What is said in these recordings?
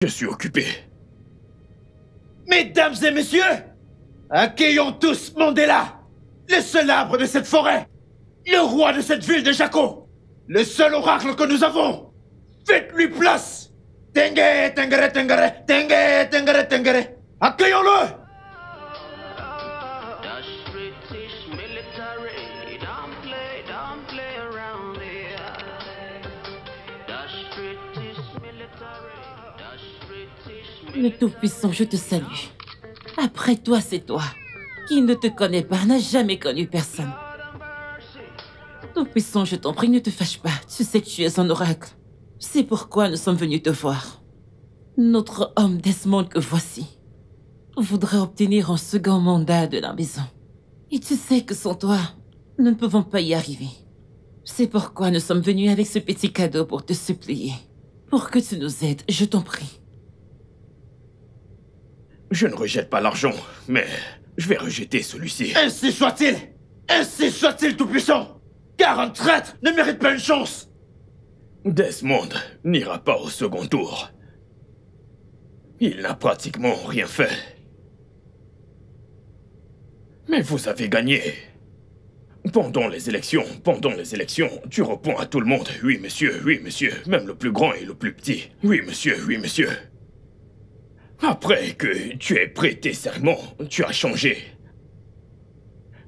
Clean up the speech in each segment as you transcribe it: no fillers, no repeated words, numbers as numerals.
Je suis occupé. Mesdames et messieurs, accueillons tous Mandela, le seul arbre de cette forêt, le roi de cette ville de Jaco, le seul oracle que nous avons. Faites-lui place. Tengere, tengere, tengere, tengere, tengere, tengere. Accueillons-le. Le Tout-Puissant, je te salue. Après toi, c'est toi. Qui ne te connaît pas n'a jamais connu personne. Tout-Puissant, je t'en prie, ne te fâche pas. Tu sais que tu es un oracle. C'est pourquoi nous sommes venus te voir. Notre homme Desmond que voici voudrait obtenir un second mandat de la maison. Et tu sais que sans toi, nous ne pouvons pas y arriver. C'est pourquoi nous sommes venus avec ce petit cadeau pour te supplier. Pour que tu nous aides, je t'en prie. Je ne rejette pas l'argent, mais je vais rejeter celui-ci. Ainsi soit-il. Ainsi soit-il, Tout-Puissant. Car un traître ne mérite pas une chance. Desmond n'ira pas au second tour. Il n'a pratiquement rien fait. Mais vous avez gagné. Pendant les élections, tu réponds à tout le monde. Oui, monsieur, même le plus grand et le plus petit. Oui, monsieur, oui, monsieur. Après que tu aies prêté serment, tu as changé.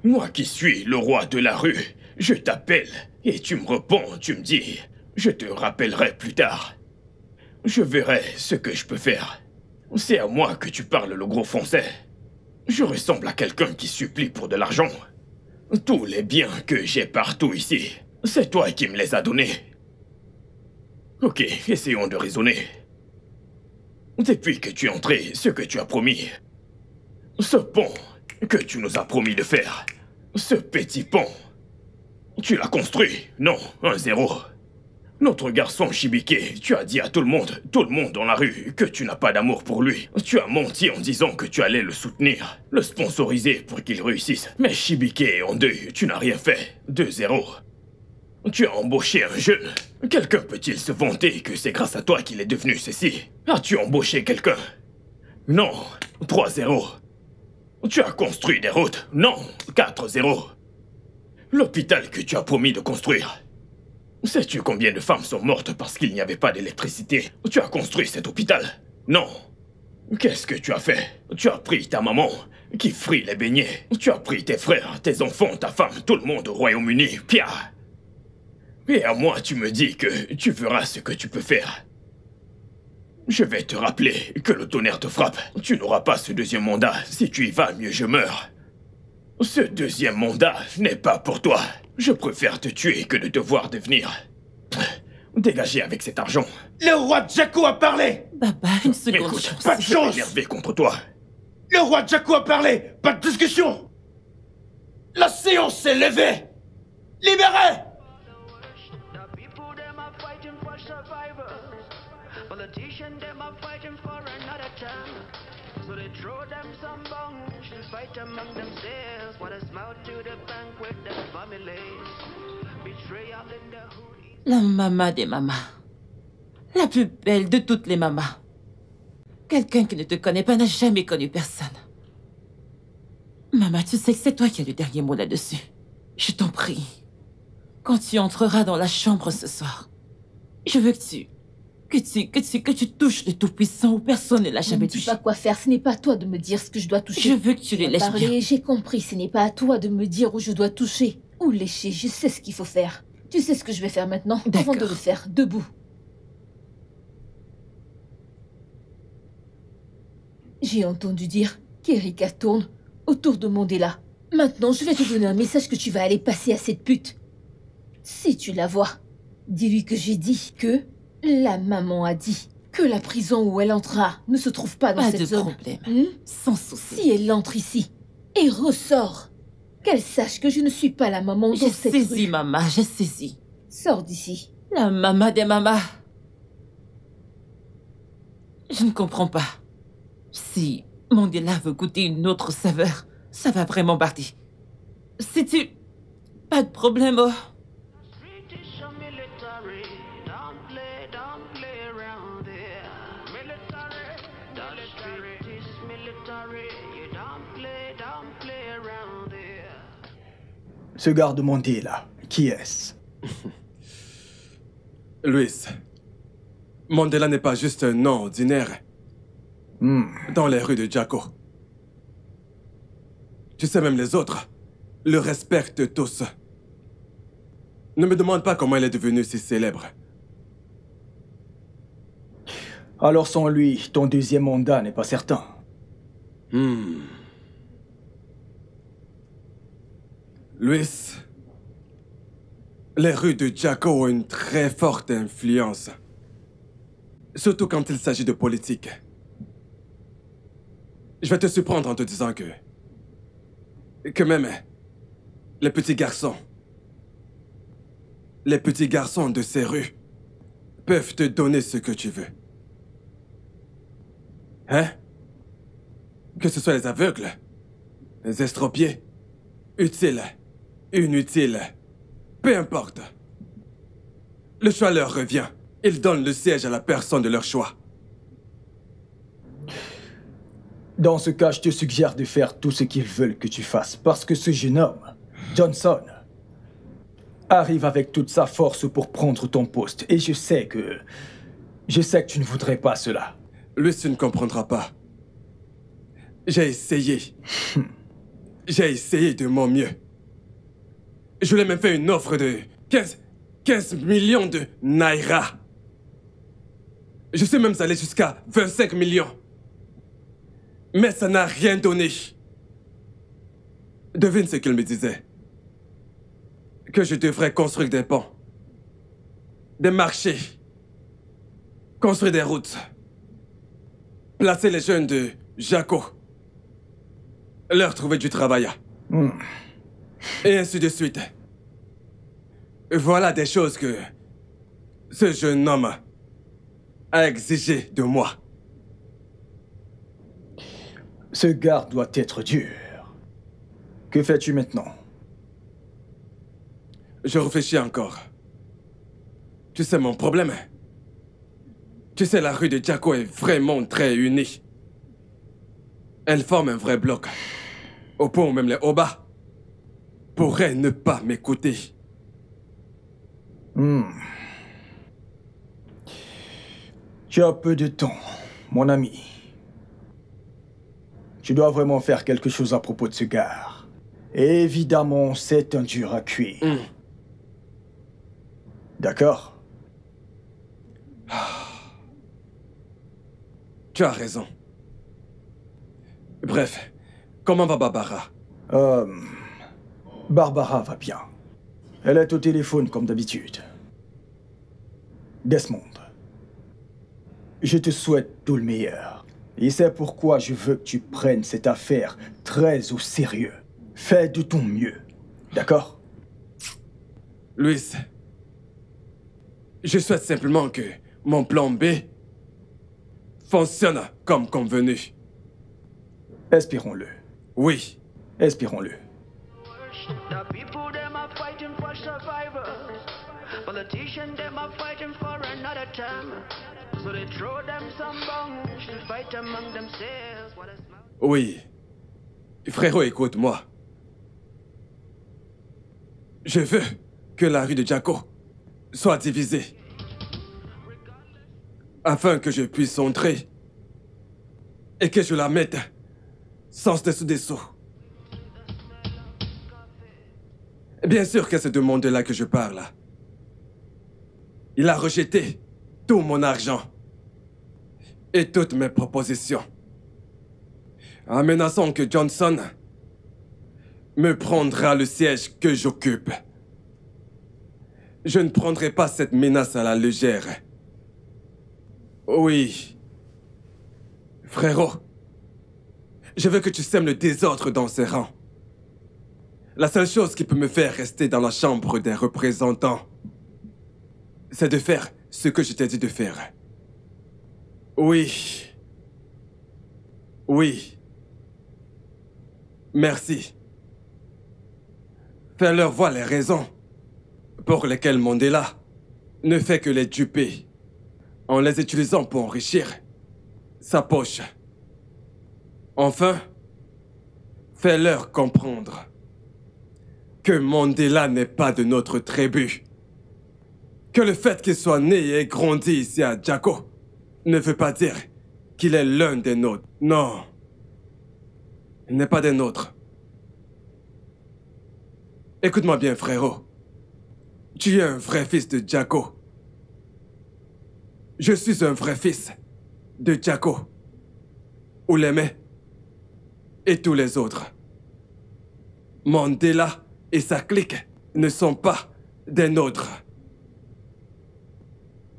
Moi qui suis le roi de la rue, je t'appelle et tu me réponds, tu me dis, je te rappellerai plus tard. Je verrai ce que je peux faire. C'est à moi que tu parles le gros français. Je ressemble à quelqu'un qui supplie pour de l'argent. Tous les biens que j'ai partout ici, c'est toi qui me les as donnés. Ok, essayons de raisonner. Depuis que tu es entré, ce que tu as promis, ce pont que tu nous as promis de faire, ce petit pont, tu l'as construit, non, 1-0. Notre garçon Chibike, tu as dit à tout le monde dans la rue, que tu n'as pas d'amour pour lui. Tu as menti en disant que tu allais le soutenir, le sponsoriser pour qu'il réussisse. Mais Chibike en deuil, tu n'as rien fait, 2-0. Tu as embauché un jeune. Quelqu'un peut-il se vanter que c'est grâce à toi qu'il est devenu ceci? As-tu embauché quelqu'un? Non, 3-0. Tu as construit des routes? Non, 4-0. L'hôpital que tu as promis de construire. Sais-tu combien de femmes sont mortes parce qu'il n'y avait pas d'électricité? Tu as construit cet hôpital? Non. Qu'est-ce que tu as fait? Tu as pris ta maman, qui frit les beignets. Tu as pris tes frères, tes enfants, ta femme, tout le monde au Royaume-Uni. Pia. Et à moi, tu me dis que tu verras ce que tu peux faire. Je vais te rappeler que le tonnerre te frappe. Tu n'auras pas ce deuxième mandat. Si tu y vas, mieux je meurs. Ce deuxième mandat n'est pas pour toi. Je préfère te tuer que de devoir devenir. Dégagez avec cet argent. Le roi de Jaco a parlé. Baba, une seconde. Écoute, pas de je chance. suis énervé contre toi. Le roi de Jaco a parlé. Pas de discussion. La séance est levée. Libérez. Politicians, them are fighting for another chance. So they throw them some bones and fight among themselves. What a smile to the bank with their families. Betrayal in the hood. La maman des mamas. La plus belle de toutes les mamas. Quelqu'un qui ne te connaît pas n'a jamais connu personne. Maman, tu sais que c'est toi qui as le dernier mot là-dessus. Je t'en prie. Quand tu entreras dans la chambre ce soir, je veux que tu touches le Tout-Puissant où personne ne l'a Ne jamais me dis touché. pas quoi faire, ce n'est pas à toi de me dire ce que je dois toucher. Je veux que tu les laisses Parler, bien. j'ai compris, ce n'est pas à toi de me dire où je dois toucher ou lécher, je sais ce qu'il faut faire. Tu sais ce que je vais faire maintenant, avant de D'accord. le faire, debout. J'ai entendu dire qu'Erika tourne autour de Mandela. Maintenant, je vais te donner un message que tu vas aller passer à cette pute. Si tu la vois, dis-lui que j'ai dit que la maman a dit que la prison où elle entrera ne se trouve pas dans Pas cette de zone. problème. Hmm? Sans souci. Si elle entre ici et ressort, qu'elle sache que je ne suis pas la maman dans J'ai cette saisi, rue. maman, j'ai saisi. Sors d'ici. La maman des mamas. Je ne comprends pas. Si Mandela veut goûter une autre saveur, ça va vraiment barder. Si tu... Pas de problème, oh. British military, don't play around there. Military British military, you don't play around here. Ce garde Mandela, qui est-ce? Luis, Mandela n'est pas juste un nom ordinaire dans les rues de Jaco. Tu sais, même les autres le respectent tous. Ne me demande pas comment il est devenu si célèbre. Alors sans lui, ton deuxième mandat n'est pas certain. Luis, les rues de Jaco ont une très forte influence. Surtout quand il s'agit de politique. Je vais te surprendre en te disant que même les petits garçons de ces rues peuvent te donner ce que tu veux. Hein? Que ce soit les aveugles, les estropiés, utiles, inutiles, peu importe. Le choix leur revient. Ils donnent le siège à la personne de leur choix. Dans ce cas, je te suggère de faire tout ce qu'ils veulent que tu fasses, parce que ce jeune homme, Johnson, arrive avec toute sa force pour prendre ton poste. Et je sais que tu ne voudrais pas cela. Lui, tu ne comprendras pas. J'ai essayé. J'ai essayé de mon mieux. Je lui ai même fait une offre de 15 millions de naira. Je suis même allé jusqu'à 25 millions. Mais ça n'a rien donné. Devine ce qu'il me disait. Que je devrais construire des ponts, des marchés, construire des routes, placer les jeunes de Jaco, leur trouver du travail. Et ainsi de suite. Voilà des choses que ce jeune homme a exigé de moi. Ce garde doit être dur. Que fais-tu maintenant? Je réfléchis encore. Tu sais mon problème? Tu sais, la rue de Jaco est vraiment très unie. Elle forme un vrai bloc. Au point où même les Oba pourraient ne pas m'écouter. Tu as peu de temps, mon ami. Tu dois vraiment faire quelque chose à propos de ce gars. Et évidemment, c'est un dur à cuire. D'accord? Tu as raison. Bref, comment va Barbara? Barbara va bien. Elle est au téléphone comme d'habitude. Desmond, je te souhaite tout le meilleur. Et c'est pourquoi je veux que tu prennes cette affaire très au sérieux. Fais de ton mieux. D'accord? Luis, je souhaite simplement que mon plan B fonctionne comme convenu. Espérons-le. Oui. Espérons-le. The people them are fighting for survival. Politicians them are fighting for another term. So they throw them some bombs and fight among themselves. What a smell. Oui. Frérot, écoute-moi. Je veux que la rue de Jaco soit divisée. Afin que je puisse entrer et que je la mette sans dessous-dessous. Bien sûr que c'est de monde-là que je parle. Il a rejeté tout mon argent et toutes mes propositions, en menaçant que Johnson me prendra le siège que j'occupe. Je ne prendrai pas cette menace à la légère. Oui. Frérot, je veux que tu sèmes le désordre dans ces rangs. La seule chose qui peut me faire rester dans la chambre des représentants, c'est de faire ce que je t'ai dit de faire. Oui. Oui. Merci. Fais-leur voir les raisons pour lesquelles Mandela ne fait que les duper en les utilisant pour enrichir sa poche Enfin, fais-leur comprendre que Mandela n'est pas de notre tribu. Que le fait qu'il soit né et grandi ici à Jaco ne veut pas dire qu'il est l'un des nôtres. Non. Il n'est pas des nôtres. Écoute-moi bien, frérot. Tu es un vrai fils de Jaco. Je suis un vrai fils de Jaco. Oulémé et tous les autres. Mandela et sa clique ne sont pas des nôtres.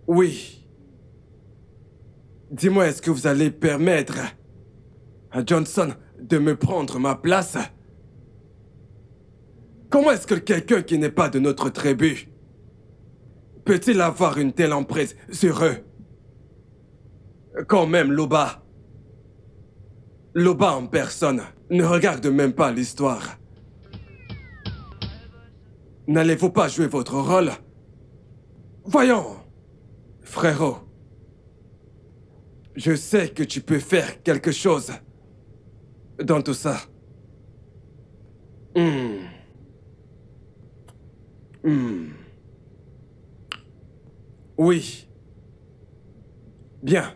Oui. Dis-moi, est-ce que vous allez permettre à Johnson de me prendre ma place? Comment est-ce que quelqu'un qui n'est pas de notre tribu peut-il avoir une telle emprise sur eux? Quand même Loba en personne ne regarde même pas l'histoire. N'allez-vous pas jouer votre rôle? Voyons, frérot. Je sais que tu peux faire quelque chose dans tout ça. Oui. Bien.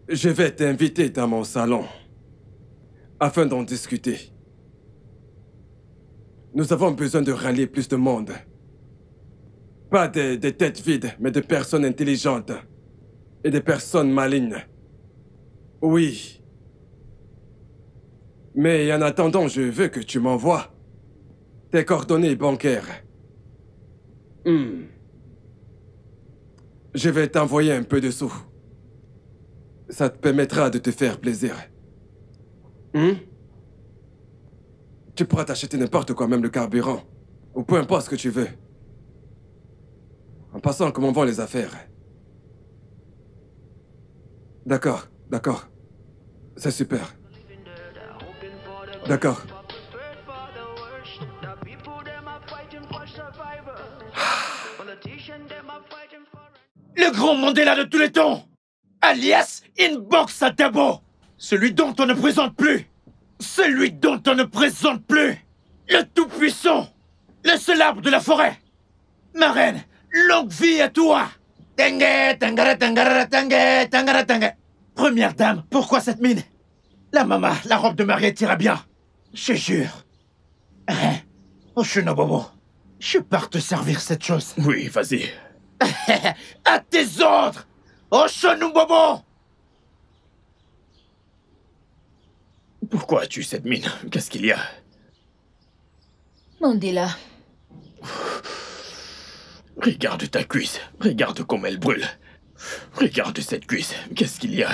Je vais t'inviter dans mon salon afin d'en discuter. Nous avons besoin de rallier plus de monde. Pas des têtes vides, mais de personnes intelligentes et des personnes malignes. Oui. Mais en attendant, je veux que tu m'envoies tes coordonnées bancaires. Je vais t'envoyer un peu de sous. Ça te permettra de te faire plaisir. Tu pourras t'acheter n'importe quoi, même le carburant. Ou peu importe ce que tu veux. En passant, comment vont les affaires? D'accord. C'est super. D'accord. Le grand Mandela de tous les temps, alias Inbox Adabo, celui dont on ne présente plus, celui dont on ne présente plus, le tout-puissant, le seul arbre de la forêt. Ma reine, longue vie à toi. Tengue, tangara, tangara, tangue, tangara, tangue. Première dame, pourquoi cette mine? La mama, la robe de mariée t'ira bien. Je jure. Oshinobobo, je pars te servir cette chose. Oui, vas-y. À tes ordres, Oshinobobo. Pourquoi as-tu cette mine? Qu'est-ce qu'il y a? Mandela, Regarde ta cuisse. Regarde comme elle brûle. Regarde cette cuisse. Qu'est-ce qu'il y a?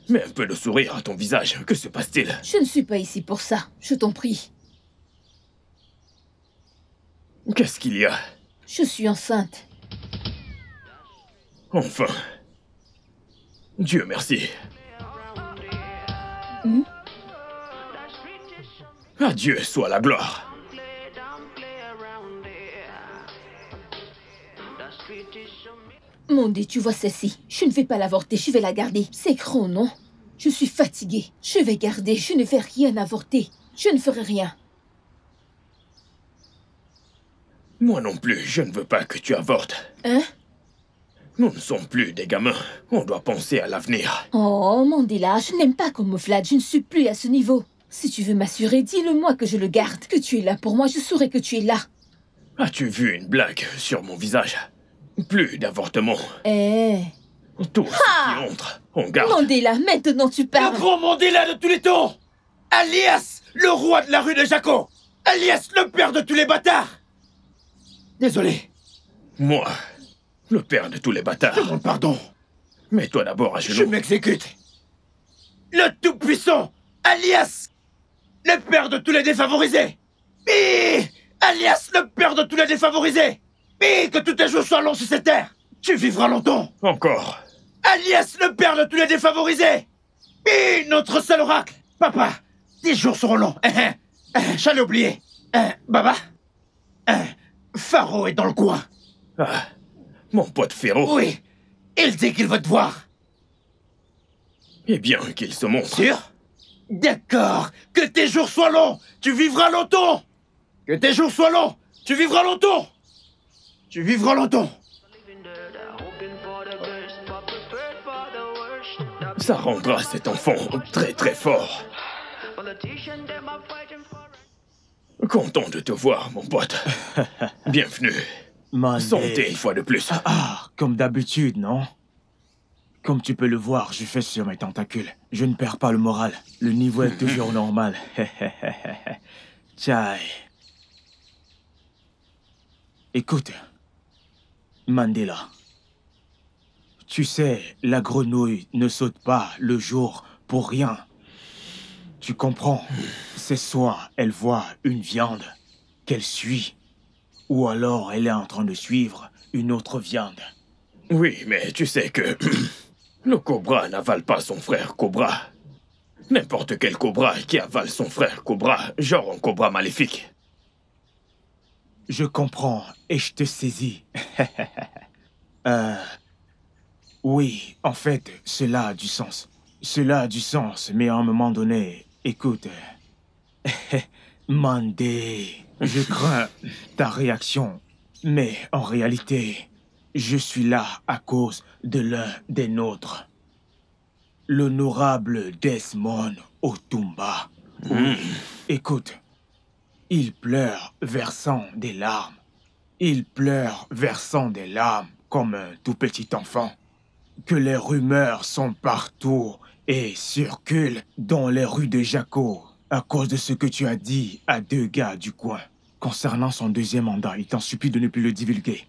Mets un peu de sourire à ton visage. Que se passe-t-il? je ne suis pas ici pour ça, je t'en prie. Qu'est-ce qu'il y a? Je suis enceinte. Enfin. Dieu merci. À Dieu soit la gloire. Mandé, tu vois celle-ci. Je ne vais pas l'avorter, je vais la garder. C'est gros, non? Je suis fatiguée. Je vais garder, je ne vais rien avorter. Je ne ferai rien. Moi non plus, je ne veux pas que tu avortes. Hein? Nous ne sommes plus des gamins. On doit penser à l'avenir. Oh, Mandela, je n'aime pas qu'on me flatte, je ne suis plus à ce niveau. Si tu veux m'assurer, dis-le-moi que je le garde. Que tu es là pour moi, je saurai que tu es là. As-tu vu une blague sur mon visage? Plus d'avortement. Tout ce qui entre, on garde. Mandela, maintenant tu Le parles. grand Mandela de tous les temps, alias le roi de la rue de Jaco, alias le père de tous les bâtards. Désolé, Moi, le père de tous les bâtards. demande pardon. Mets-toi d'abord à Je genoux. m'exécute. Le tout-puissant, alias le père de tous les défavorisés. Alias le père de tous les défavorisés. Que tous tes jours soient longs sur cette terre. Tu vivras longtemps. Encore. Alias le père de tous les défavorisés. Notre seul oracle. Papa, tes jours seront longs. J'allais oublier. Baba. Faro est dans le coin. Ah, mon pote Féro. Oui, il dit qu'il veut te voir. Eh bien, qu'il se montre. Sûr? D'accord. Que tes jours soient longs. Tu vivras longtemps. Que tes jours soient longs. Tu vivras longtemps. Tu vivras longtemps. Ça rendra cet enfant très très fort. Content de te voir, mon pote. Bienvenue. Mandé. Santé une fois de plus. Comme d'habitude, non? Comme tu peux le voir, je fais sur mes tentacules. Je ne perds pas le moral. Le niveau est toujours normal. Tchai. Écoute, Mandela. Tu sais, la grenouille ne saute pas le jour pour rien. Tu comprends? C'est soit elle voit une viande qu'elle suit, ou alors elle est en train de suivre une autre viande. Oui, mais tu sais que le cobra n'avale pas son frère cobra. N'importe quel cobra qui avale son frère cobra, genre un cobra maléfique. Je comprends et je te saisis. Oui, en fait, cela a du sens. Cela a du sens, mais à un moment donné, écoute... Mandé, je crains ta réaction, mais en réalité, je suis là à cause de l'un des nôtres. L'honorable Desmond Otumba. Oui, écoute, il pleure versant des larmes. Il pleure versant des larmes comme un tout petit enfant. Que les rumeurs sont partout et circulent dans les rues de Jaco à cause de ce que tu as dit à 2 gars du coin. Concernant son 2e mandat, il t'en supplie de ne plus le divulguer.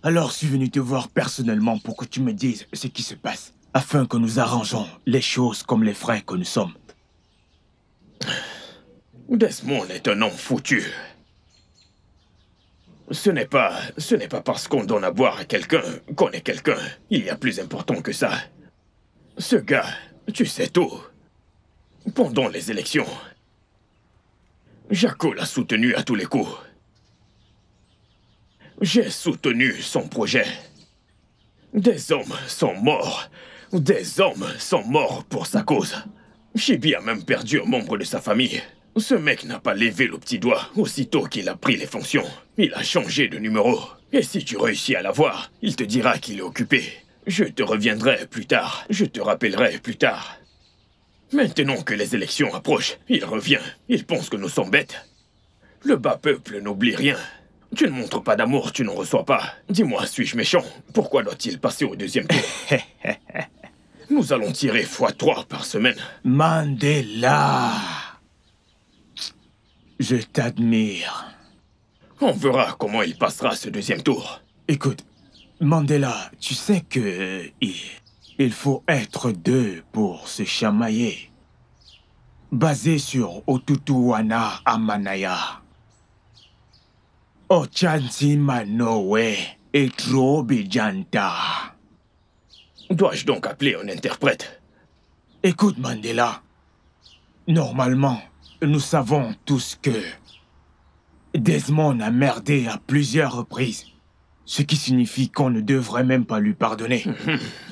Alors je suis venu te voir personnellement pour que tu me dises ce qui se passe, afin que nous arrangeons les choses comme les frères que nous sommes. Desmond est un homme foutu. Ce n'est pas parce qu'on donne à boire à quelqu'un qu'on est quelqu'un. Il y a plus important que ça. Ce gars, tu sais tout. Pendant les élections, Jaco l'a soutenu à tous les coups. J'ai soutenu son projet. Des hommes sont morts. Des hommes sont morts pour sa cause. Chibi a même perdu un membre de sa famille. Ce mec n'a pas levé le petit doigt aussitôt qu'il a pris les fonctions. Il a changé de numéro. Et si tu réussis à l'avoir, il te dira qu'il est occupé. Je te reviendrai plus tard. Je te rappellerai plus tard. Maintenant que les élections approchent, il revient. Il pense que nous sommes bêtes. Le bas peuple n'oublie rien. Tu ne montres pas d'amour, tu n'en reçois pas. Dis-moi, suis-je méchant? Pourquoi doit-il passer au 2e tour? Nous allons tirer x3 par semaine. Mandela, je t'admire. On verra comment il passera ce 2e tour. Écoute, Mandela, tu sais que... il faut être 2 pour se chamailler. Basé sur Otutuwana Amanaya. Ochansi Manowe et Trobijanta. Dois-je donc appeler un interprète? Écoute, Mandela. Normalement, nous savons tous que Desmond a merdé à plusieurs reprises. Ce qui signifie qu'on ne devrait même pas lui pardonner.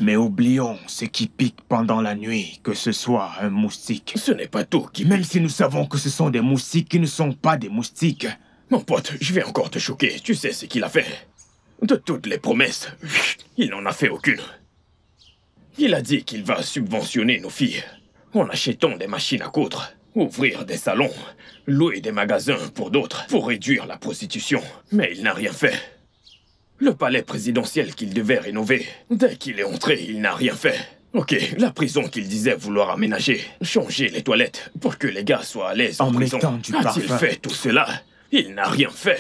Mais oublions ce qui pique pendant la nuit, que ce soit un moustique. Ce n'est pas tout qui Même pique. si nous savons que ce sont des moustiques qui ne sont pas des moustiques. Mon pote, je vais encore te choquer. Tu sais ce qu'il a fait. De toutes les promesses, il n'en a fait aucune. Il a dit qu'il va subventionner nos filles en achetant des machines à coudre, ouvrir des salons, louer des magasins pour d'autres, pour réduire la prostitution. Mais il n'a rien fait. Le palais présidentiel qu'il devait rénover, dès qu'il est entré, il n'a rien fait. Ok, la prison qu'il disait vouloir aménager, changer les toilettes pour que les gars soient à l'aise en prison. mettant du A-t-il parfum. fait tout cela? Il n'a rien fait.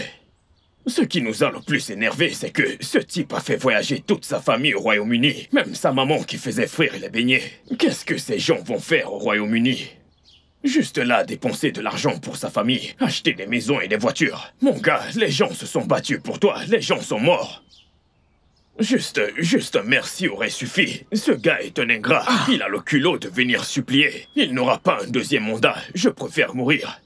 Ce qui nous a le plus énervé, c'est que ce type a fait voyager toute sa famille au Royaume-Uni, même sa maman qui faisait frire les beignets. Qu'est-ce que ces gens vont faire au Royaume-Uni? Juste là, dépenser de l'argent pour sa famille, acheter des maisons et des voitures. Mon gars, les gens se sont battus pour toi, les gens sont morts. Juste un merci aurait suffi. Ce gars est un ingrat. Il a le culot de venir supplier. Il n'aura pas un 2e mandat. Je préfère mourir.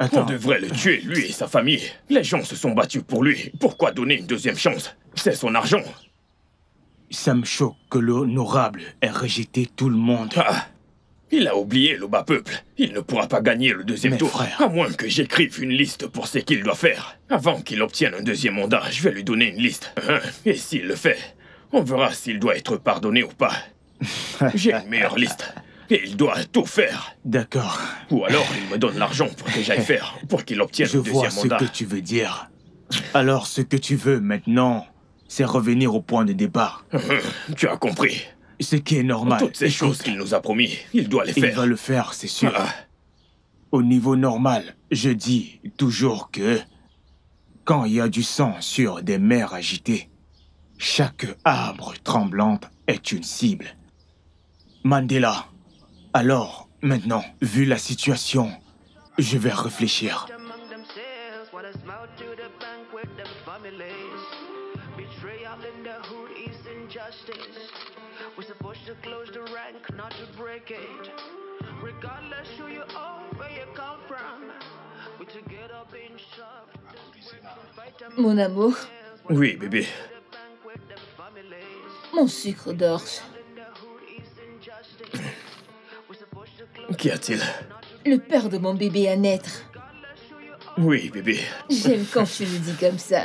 On Attends, devrait le tuer, lui et sa famille. Les gens se sont battus pour lui. Pourquoi donner une 2e chance? C'est son argent. Ça me choque que l'honorable ait rejeté tout le monde. Ah, il a oublié le bas peuple. Il ne pourra pas gagner le deuxième Mais tour. frère. À moins que j'écrive une liste pour ce qu'il doit faire. Avant qu'il obtienne un deuxième mandat, je vais lui donner une liste. Et s'il le fait, on verra s'il doit être pardonné ou pas. J'ai une meilleure liste. Et il doit tout faire. D'accord. Ou alors il me donne l'argent pour que j'aille faire, pour qu'il obtienne Je le vois deuxième ce mandat. que tu veux dire. Alors, ce que tu veux maintenant, c'est revenir au point de départ. Tu as compris. Ce qui est normal. Toutes ces Écoute, choses qu'il nous a promis, il doit les il faire. va le faire, c'est sûr. Ah, Au niveau normal, je dis toujours que quand il y a du sang sur des mers agitées, chaque arbre tremblante est une cible. Mandela, alors, maintenant, vu la situation, je vais réfléchir. Among themselves, what a smile to the bank with them families. Betrayal in the hood is injustice. We're supposed to close the rank, not to break it. Regardless who you are, where you come from, we're together being soft. Fight among Mon amour, oui, bébé. the bank with them families. mon sucre d'orge. In the hood is injustice. We're supposed to close Qu'y a-t-il? Le père de mon bébé à naître. Oui, bébé. J'aime quand tu le dis comme ça.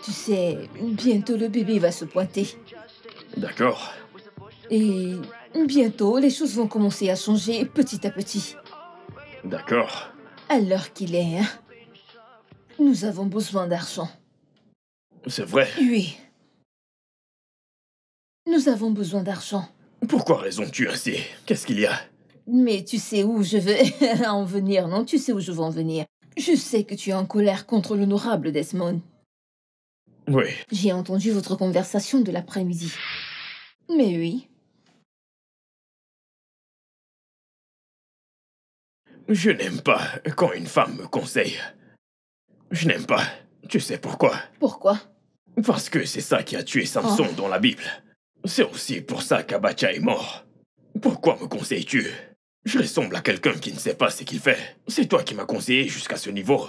Tu sais, bientôt le bébé va se pointer. D'accord. Et bientôt, les choses vont commencer à changer petit à petit. D'accord. À l'heure qu'il est, hein. Nous avons besoin d'argent. C'est vrai. Oui. Nous avons besoin d'argent. Pourquoi raisons-tu ainsi? Qu'est-ce qu'il y a? Mais tu sais où je veux en venir, non? Tu sais où je veux en venir. Je sais que tu es en colère contre l'honorable Desmond. Oui. J'ai entendu votre conversation de l'après-midi. Mais oui. Je n'aime pas quand une femme me conseille. Je n'aime pas. Tu sais pourquoi? Pourquoi? Parce que c'est ça qui a tué Samson dans la Bible. C'est aussi pour ça qu'Abacha est mort. Pourquoi me conseilles-tu? Je ressemble à quelqu'un qui ne sait pas ce qu'il fait. C'est toi qui m'as conseillé jusqu'à ce niveau.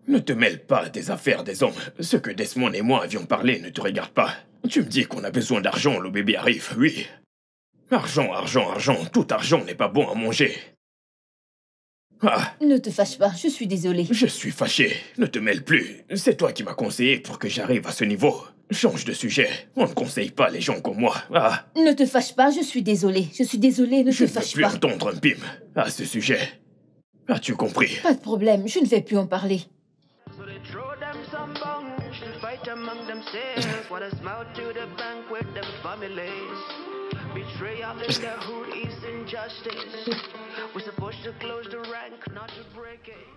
Ne te mêle pas des affaires des hommes. Ce que Desmond et moi avions parlé ne te regarde pas. Tu me dis qu'on a besoin d'argent, le bébé arrive, oui. Argent, argent, argent. Tout argent n'est pas bon à manger. Ah, Ne te fâche pas, je suis désolée. je suis fâché. Ne te mêle plus. C'est toi qui m'as conseillé pour que j'arrive à ce niveau. Change de sujet. On ne conseille pas les gens comme moi. Ah, Ne te fâche pas, je suis désolée. Je suis désolée, ne je te ne veux fâche plus pas. entendre un pim à ce sujet. As-tu compris? Pas de problème, je ne vais plus en parler. So they throw them some bones to fight among themselves. What a smile to the bank with them families. Betrayal in the hood is injustice. We're supposed to close the rank, not to break it.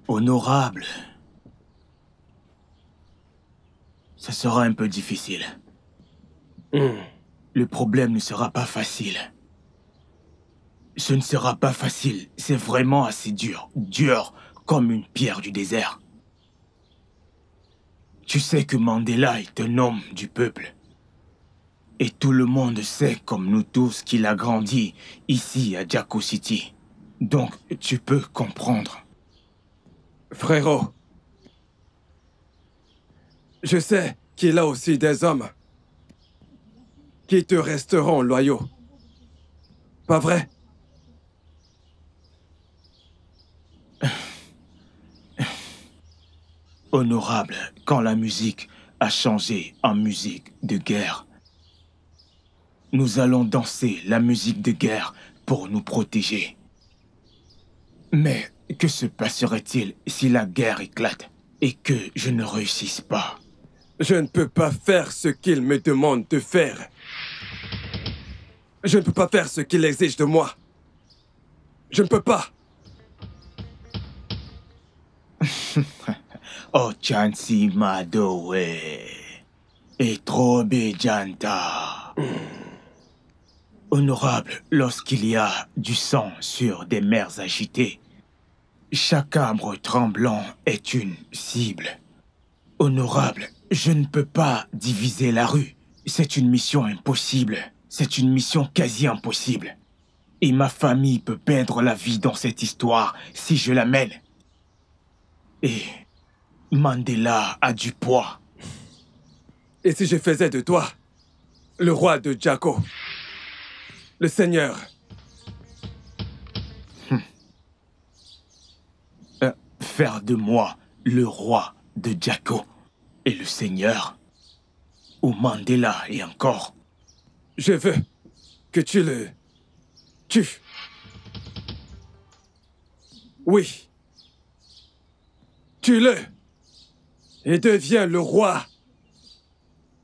Honorable. Ça sera un peu difficile. Le problème ne sera pas facile. Ce ne sera pas facile. C'est vraiment assez dur. Dur comme une pierre du désert. Tu sais que Mandela est un homme du peuple. Et tout le monde sait, comme nous tous, qu'il a grandi ici à Jaco City. Donc, tu peux comprendre. Frérot, je sais qu'il y a aussi des hommes qui te resteront loyaux. Pas vrai? Honorable, quand la musique a changé en musique de guerre, nous allons danser la musique de guerre pour nous protéger. Mais que se passerait-il si la guerre éclate et que je ne réussisse pas? Je ne peux pas faire ce qu'il me demande de faire. Je ne peux pas faire ce qu'il exige de moi. Je ne peux pas. Oh Chansi Madowe et Trobe Janta. Honorable, lorsqu'il y a du sang sur des mers agitées, chaque arbre tremblant est une cible. Honorable, je ne peux pas diviser la rue. C'est une mission impossible. C'est une mission quasi impossible. Et ma famille peut perdre la vie dans cette histoire si je la mène. Et Mandela a du poids. Et si je faisais de toi le roi de Jaco, le seigneur? Faire de moi le roi de Jaco et le seigneur? Ou Mandela et encore? Je veux que tu le tues. Oui. Tue-le. Et deviens le roi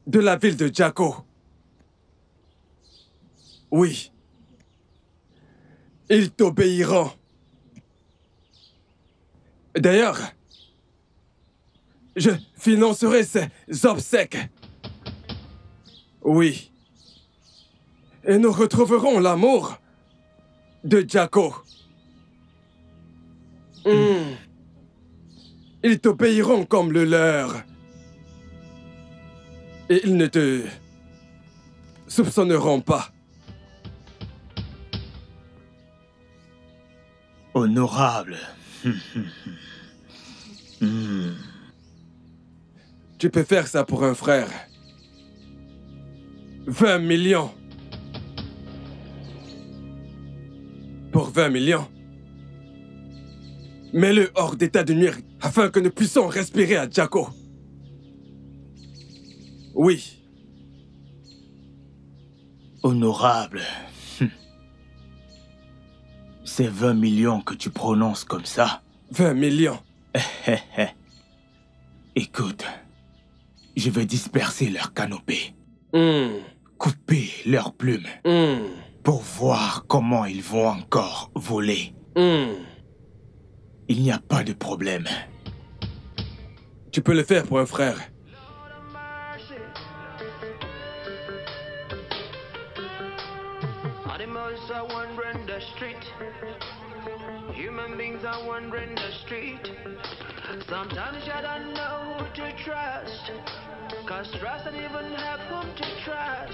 de la ville de Jaco. Oui. Ils t'obéiront. D'ailleurs, je financerai ces obsèques. Oui. Et nous retrouverons l'amour de Jaco. Ils t'obéiront comme le leur. Et ils ne te soupçonneront pas. Honorable. Tu peux faire ça pour un frère. 20 millions. Pour 20 millions. Mets-le hors d'état de nuire afin que nous puissions respirer à Jaco. Oui. Honorable. C'est 20 millions que tu prononces comme ça. 20 millions. Écoute, je vais disperser leur canopée. Couper leurs plumes. Pour voir comment ils vont encore voler. Il n'y a pas de problème. Tu peux le faire pour un frère. Animals are wandering the street. Human beings are wandering the street. Sometimes you don't know who to trust. Cause trust don't even have whom to trust.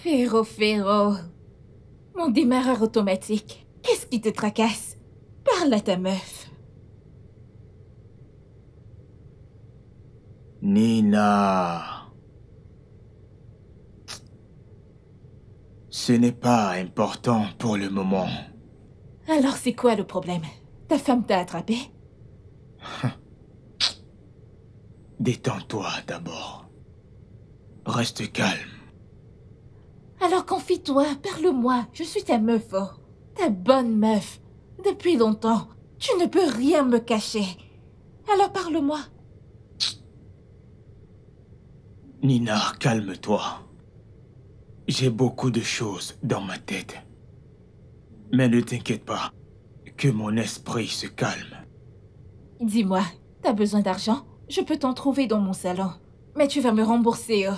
Féro. Mon démarreur automatique. Qu'est-ce qui te tracasse? Parle à ta meuf. Nina. Ce n'est pas important pour le moment. Alors c'est quoi le problème? Ta femme t'a attrapé? Détends-toi d'abord. Reste calme. Alors confie-toi, parle-moi. Je suis ta meuf, oh. Ta bonne meuf. Depuis longtemps. Tu ne peux rien me cacher. Alors parle-moi. Nina, calme-toi. J'ai beaucoup de choses dans ma tête. Mais ne t'inquiète pas, que mon esprit se calme. Dis-moi, t'as besoin d'argent? Je peux t'en trouver dans mon salon. Mais tu vas me rembourser, oh.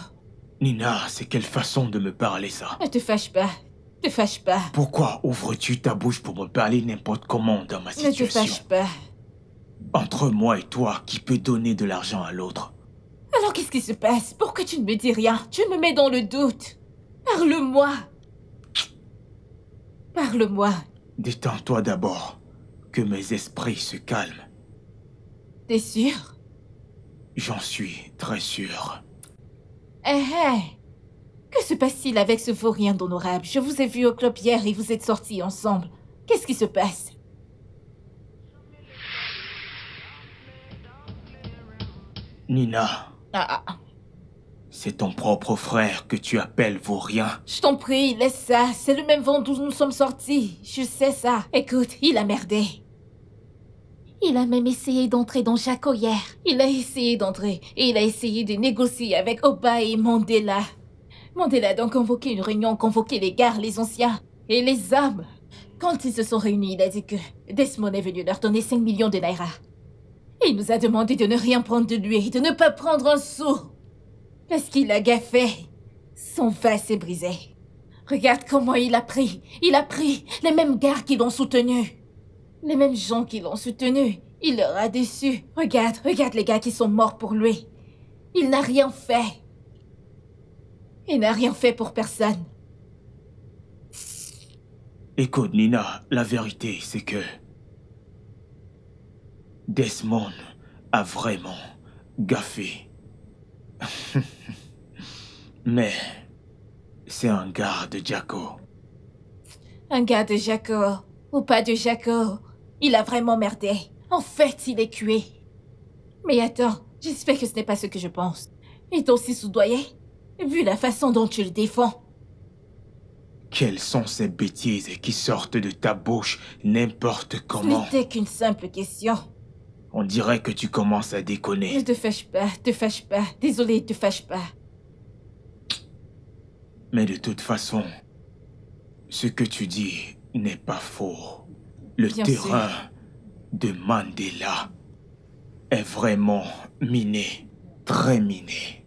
Nina, c'est quelle façon de me parler ça? Ne te fâche pas. Ne te fâche pas. Pourquoi ouvres-tu ta bouche pour me parler n'importe comment dans ma Ne te situation? fâche pas. Entre moi et toi, qui peut donner de l'argent à l'autre? Alors qu'est-ce qui se passe? Pourquoi tu ne me dis rien? Tu me mets dans le doute. Parle-moi. Parle-moi. Détends-toi d'abord, que mes esprits se calment. T'es sûr? J'en suis très sûr. Que se passe-t-il avec ce vaurien d'honorable? Je vous ai vu au club hier et vous êtes sortis ensemble. Qu'est-ce qui se passe? Nina, Ah, c'est ton propre frère que tu appelles vaurien. je t'en prie, laisse ça. C'est le même vent d'où nous sommes sortis. Je sais ça. Écoute, il a merdé. Il a même essayé d'entrer dans Jaco hier. Il a essayé d'entrer et il a essayé de négocier avec Oba et Mandela. Mandela a donc convoqué une réunion, convoqué les gars, les anciens et les hommes. Quand ils se sont réunis, il a dit que Desmond est venu leur donner 5 millions de naira. Et il nous a demandé de ne rien prendre de lui et de ne pas prendre un sou. Parce qu'il a gaffé. Son vase s'est brisé. Regarde comment il a pris. Il a pris les mêmes gars qui l'ont soutenu. Les mêmes gens qui l'ont soutenu. Il leur a déçu. Regarde les gars qui sont morts pour lui. Il n'a rien fait. Il n'a rien fait pour personne. Écoute, Nina, la vérité, c'est que Desmond a vraiment gaffé. Mais c'est un gars de Jaco. Un gars de Jaco, ou pas de Jaco, il a vraiment merdé. En fait, il est cuit. Mais attends, j'espère que ce n'est pas ce que je pense. Est aussi soudoyé, vu la façon dont tu le défends. Quelles sont ces bêtises qui sortent de ta bouche n'importe Ce comment? n'était qu'une simple question. On dirait que tu commences à déconner. Ne te fâche pas, te fâche pas. Désolé, te fâche pas. Mais de toute façon, ce que tu dis n'est pas faux. Le Bien terrain de Mandela est vraiment miné, très miné.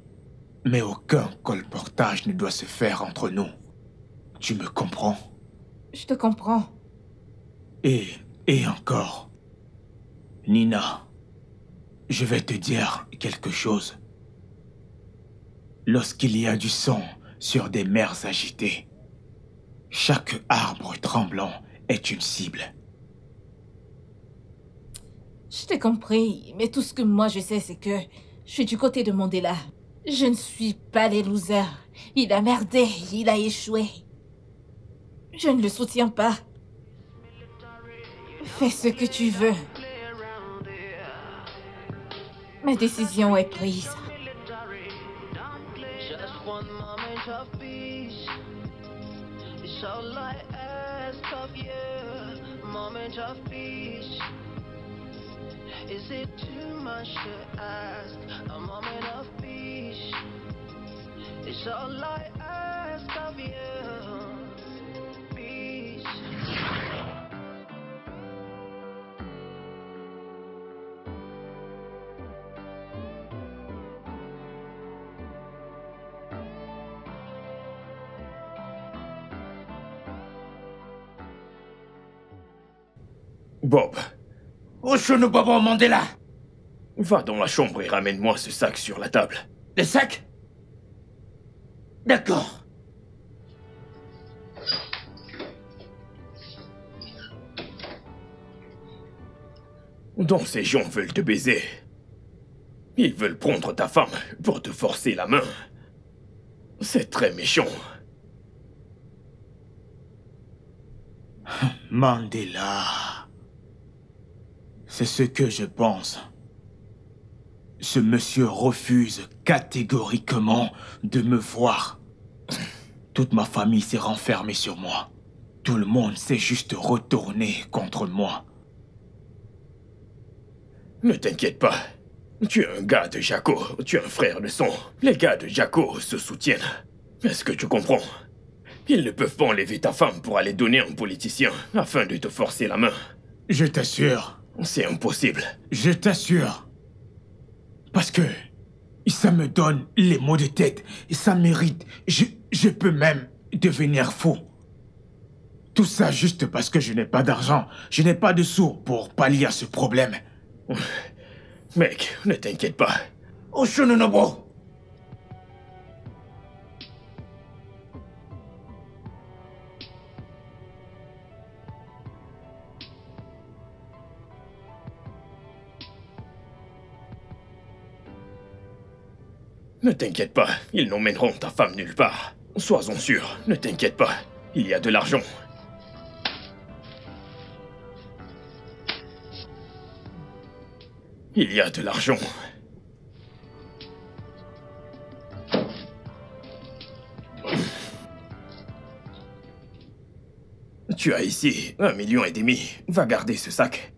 Mais aucun colportage ne doit se faire entre nous. Tu me comprends? Je te comprends. Et encore, Nina, je vais te dire quelque chose. Lorsqu'il y a du sang sur des mers agitées, chaque arbre tremblant est une cible. Je t'ai compris, mais tout ce que moi je sais, c'est que je suis du côté de Mandela. Je ne suis pas les losers. Il a merdé, il a échoué. Je ne le soutiens pas. Fais ce que tu veux. Ma décision est prise. Just one moment of peace. It's all I ask of you. Moment of peace. Is it too much to ask? A moment of peace. It's all I ask of you. Peace. Bob, Oshunu Bobo Mandela. va dans la chambre et ramène-moi ce sac sur la table. Le sac? D'accord. Donc ces gens veulent te baiser. Ils veulent prendre ta femme pour te forcer la main. C'est très méchant. Mandela. C'est ce que je pense. Ce monsieur refuse catégoriquement de me voir. Toute ma famille s'est renfermée sur moi. Tout le monde s'est juste retourné contre moi. Ne t'inquiète pas. Tu es un gars de Jaco. Tu es un frère de sang. Les gars de Jaco se soutiennent. Est-ce que tu comprends? Ils ne peuvent pas enlever ta femme pour aller donner à un politicien afin de te forcer la main. Je t'assure. C'est impossible. Je t'assure. Parce que ça me donne les maux de tête. Et ça mérite. Je peux même devenir fou. Tout ça juste parce que je n'ai pas d'argent. Je n'ai pas de sous pour pallier à ce problème. Mec, ne t'inquiète pas. Oshunu Nobo. Ne t'inquiète pas, ils n'emmèneront ta femme nulle part. Sois-en sûr, ne t'inquiète pas, il y a de l'argent. Il y a de l'argent. Tu as ici 1,5 million. Va garder ce sac.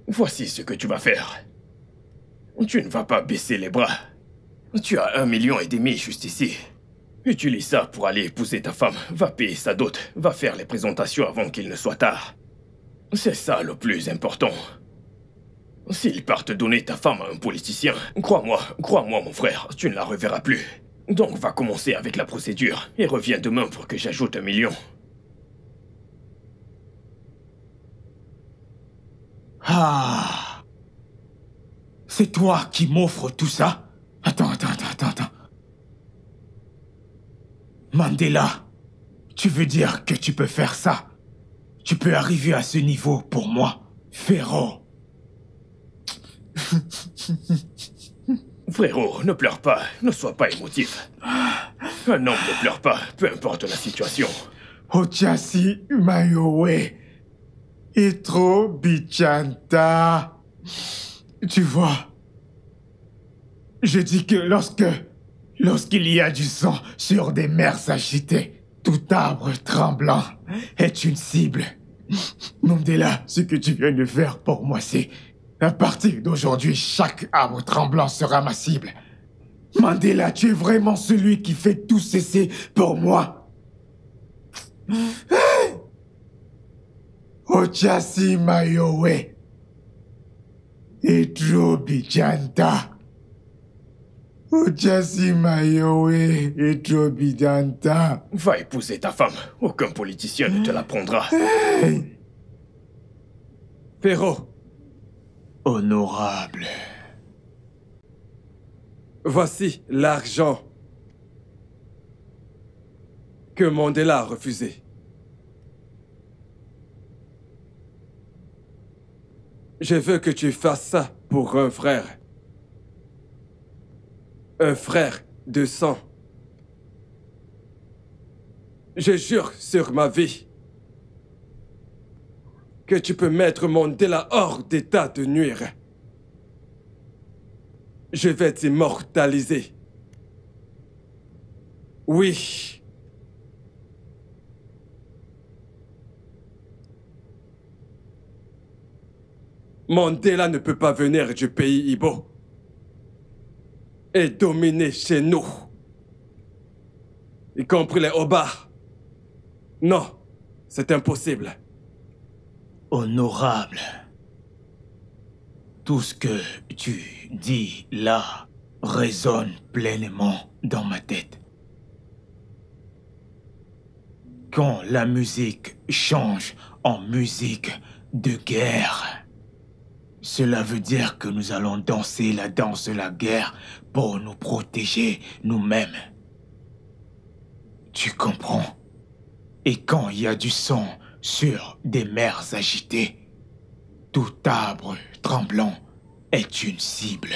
Voici ce que tu vas faire. Tu ne vas pas baisser les bras. Tu as 1,5 million juste ici. Utilise ça pour aller épouser ta femme. Va payer sa dot. Va faire les présentations avant qu'il ne soit tard. C'est ça le plus important. S'ils partent donner ta femme à un politicien, crois-moi mon frère, tu ne la reverras plus. Donc va commencer avec la procédure et reviens demain pour que j'ajoute 1 million. Ah. C'est toi qui m'offres tout ça? Attends. Mandela, tu veux dire que tu peux faire ça? Tu peux arriver à ce niveau pour moi? Féro. Frérot, ne pleure pas, ne sois pas émotif. Un homme ne pleure pas, peu importe la situation. Ochasi Mayowe. Itro Bichanta. Tu vois, je dis que lorsqu'il y a du sang sur des mers agitées, tout arbre tremblant est une cible. Mandela, ce que tu viens de faire pour moi, c'est à partir d'aujourd'hui, chaque arbre tremblant sera ma cible. Mandela, tu es vraiment celui qui fait tout cesser pour moi. Ochasi Mayowe. Itro Bichanta. Ochasi Mayowe. Itro Bichanta. Va épouser ta femme, aucun politicien ne te l'apprendra. Pharaoh, Honorable. voici l'argent que Mandela a refusé. Je veux que tu fasses ça pour un frère. Un frère de sang. Je jure sur ma vie que tu peux mettre Mandela hors d'état de nuire. Je vais t'immortaliser. Oui. Mandela ne peut pas venir du pays Ibo et dominer chez nous, y compris les Oba. Non, c'est impossible. Honorable. Tout ce que tu dis là résonne pleinement dans ma tête. Quand la musique change en musique de guerre, cela veut dire que nous allons danser la danse de la guerre pour nous protéger nous-mêmes. Tu comprends? Et quand il y a du sang sur des mers agitées, tout arbre tremblant est une cible.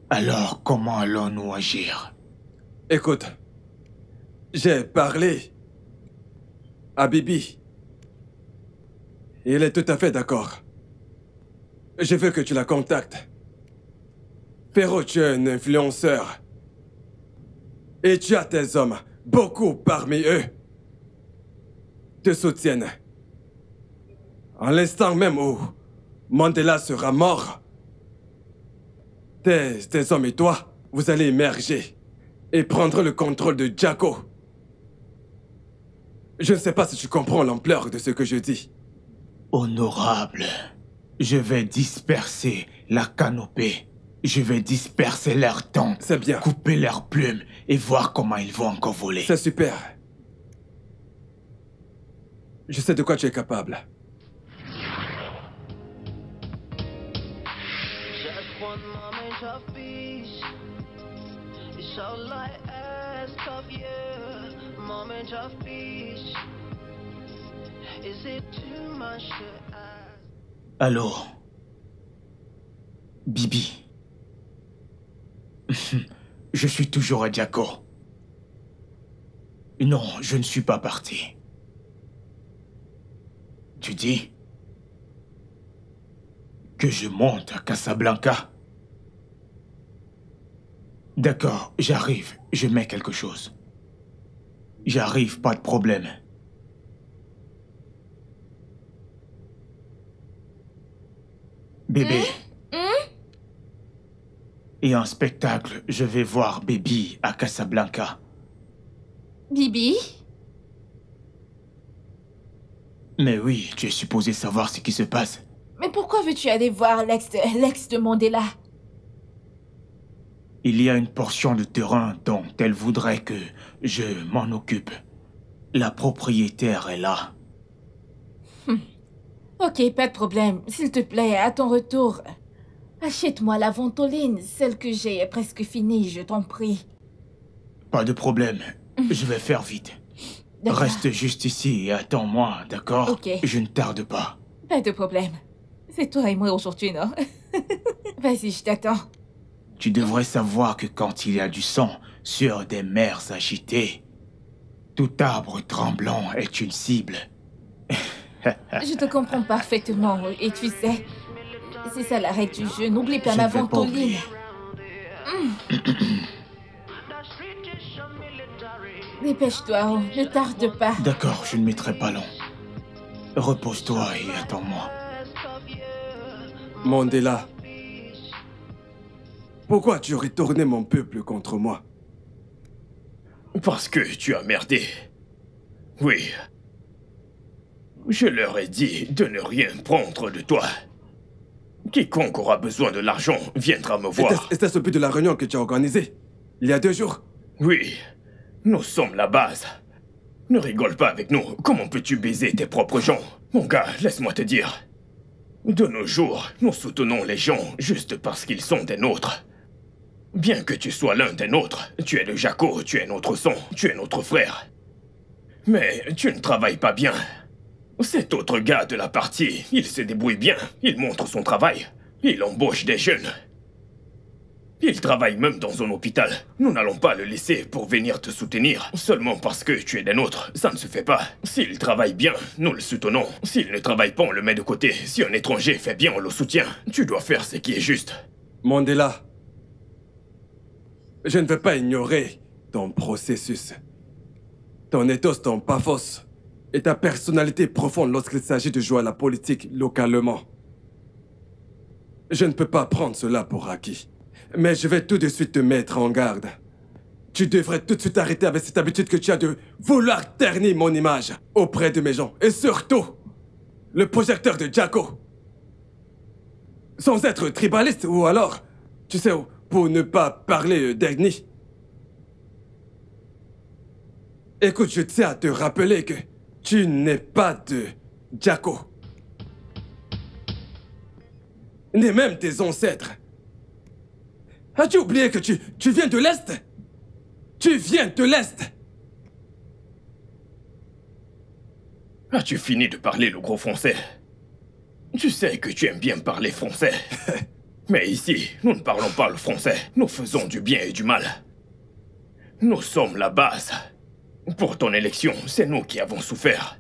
Alors comment allons-nous agir? Écoute, j'ai parlé à Bibi. Il est tout à fait d'accord. Je veux que tu la contactes. Pharaoh, tu es un influenceur. Et tu as tes hommes, beaucoup parmi eux, te soutiennent. En l'instant même où Mandela sera mort, tes hommes et toi, vous allez émerger et prendre le contrôle de Jaco. Je ne sais pas si tu comprends l'ampleur de ce que je dis. Honorable, je vais disperser la canopée. Je vais disperser leurs tentes. C'est bien. Couper leurs plumes et voir comment ils vont encore voler. C'est super. Je sais de quoi tu es capable. Just one moment of peace. It's all I ask of you. Moment of peace. Is it too much to ask? Allô? Bibi. Je suis toujours à Jaco. Non, je ne suis pas parti. Tu dis que je monte à Casablanca? D'accord, j'arrive. Je mets quelque chose. J'arrive, pas de problème. Bébé. Et en spectacle, je vais voir Baby à Casablanca. Bibi? Mais oui, tu es supposé savoir ce qui se passe. Mais pourquoi veux-tu aller voir l'ex de Mandela? Il y a une portion de terrain dont elle voudrait que je m'en occupe. La propriétaire est là. Ok, pas de problème. S'il te plaît, à ton retour, achète-moi la ventoline, celle que j'ai presque finie, je t'en prie. Pas de problème. Je vais faire vite. D'accord. Reste juste ici et attends-moi, d'accord? Ok. Je ne tarde pas. Pas de problème. C'est toi et moi aujourd'hui, non? Vas-y, je t'attends. Tu devrais savoir que quand il y a du sang sur des mers agitées, tout arbre tremblant est une cible. Je te comprends parfaitement, et tu sais, c'est ça la règle du jeu. N'oublie pas Je ma ne vais pas ventoline. oublier. Dépêche-toi, oh, ne tarde pas. D'accord, je ne mettrai pas long. Repose-toi et attends-moi. Mandela, pourquoi tu aurais tourné mon peuple contre moi? Parce que tu as merdé. Oui. Je leur ai dit de ne rien prendre de toi. Quiconque aura besoin de l'argent viendra me voir. Était-ce au but de la réunion que tu as organisée il y a 2 jours? Oui. Nous sommes la base. Ne rigole pas avec nous. Comment peux-tu baiser tes propres gens? Mon gars, laisse-moi te dire. De nos jours, nous soutenons les gens juste parce qu'ils sont des nôtres. Bien que tu sois l'un des nôtres, tu es de Jaco, tu es notre sang, tu es notre frère. Mais tu ne travailles pas bien. Cet autre gars de la partie, il se débrouille bien, il montre son travail, il embauche des jeunes. Il travaille même dans un hôpital. Nous n'allons pas le laisser pour venir te soutenir, seulement parce que tu es des nôtres. Ça ne se fait pas. S'il travaille bien, nous le soutenons. S'il ne travaille pas, on le met de côté. Si un étranger fait bien, on le soutient. Tu dois faire ce qui est juste. Mandela, je ne vais pas ignorer ton processus. Ton ethos, ton pathos et ta personnalité profonde lorsqu'il s'agit de jouer à la politique localement. Je ne peux pas prendre cela pour acquis. Mais je vais tout de suite te mettre en garde. Tu devrais tout de suite arrêter avec cette habitude que tu as de vouloir ternir mon image auprès de mes gens. Et surtout, le projecteur de Jaco. Sans être tribaliste ou alors, tu sais, pour ne pas parler d'ethnie. Écoute, je tiens à te rappeler que tu n'es pas de Jaco. Ni même tes ancêtres. As-tu oublié que tu viens de l'Est? Tu viens de l'Est! As-tu fini de parler le gros français? Tu sais que tu aimes bien parler français. Mais ici, nous ne parlons pas le français. Nous faisons du bien et du mal. Nous sommes la base. Pour ton élection, c'est nous qui avons souffert.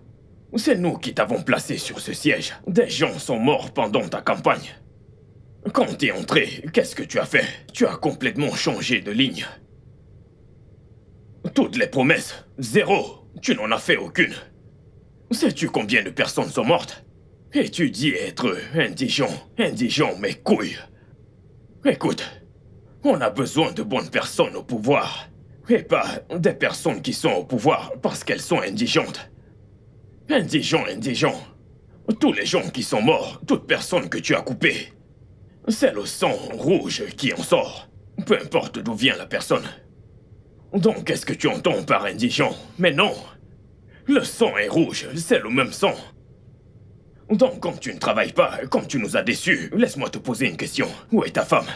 C'est nous qui t'avons placé sur ce siège. Des gens sont morts pendant ta campagne. Quand t'es entré, qu'est-ce que tu as fait? Tu as complètement changé de ligne. Toutes les promesses, 0. Tu n'en as fait aucune. Sais-tu combien de personnes sont mortes? Et tu dis être indigent, mes couilles. Écoute, on a besoin de bonnes personnes au pouvoir. Et pas des personnes qui sont au pouvoir parce qu'elles sont indigentes. Indigent. Tous les gens qui sont morts, toute personne que tu as coupée. C'est le sang rouge qui en sort, peu importe d'où vient la personne. Donc qu'est-ce que tu entends par indigent? Mais non, le sang est rouge, c'est le même sang. Donc comme tu ne travailles pas, comme tu nous as déçus, laisse-moi te poser une question. Où est ta femme?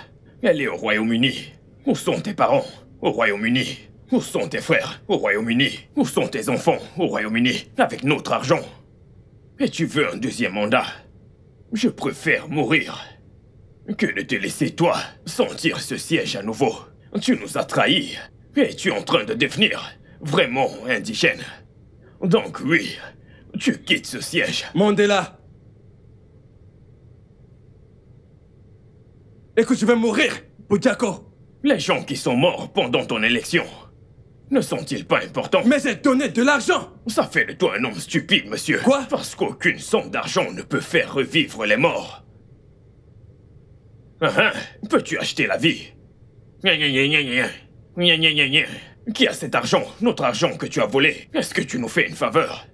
Elle est au Royaume-Uni. Où sont tes parents? Au Royaume-Uni. Où sont tes frères? Au Royaume-Uni. Où sont tes enfants? Au Royaume-Uni, avec notre argent. Et tu veux un deuxième mandat? Je préfère mourir que de te laisser, toi, sentir ce siège à nouveau. Tu nous as trahis, et tu es en train de devenir vraiment indigène. Donc oui, tu quittes ce siège. Mandela! Écoute, je vais mourir pour Jaco. Les gens qui sont morts pendant ton élection, ne sont-ils pas importants? Mais j'ai donné de l'argent! Ça fait de toi un homme stupide, monsieur. Quoi? Parce qu'aucune somme d'argent ne peut faire revivre les morts. Peux-tu acheter la vie? Qui a cet argent? Notre argent que tu as volé? Est-ce que tu nous fais une faveur?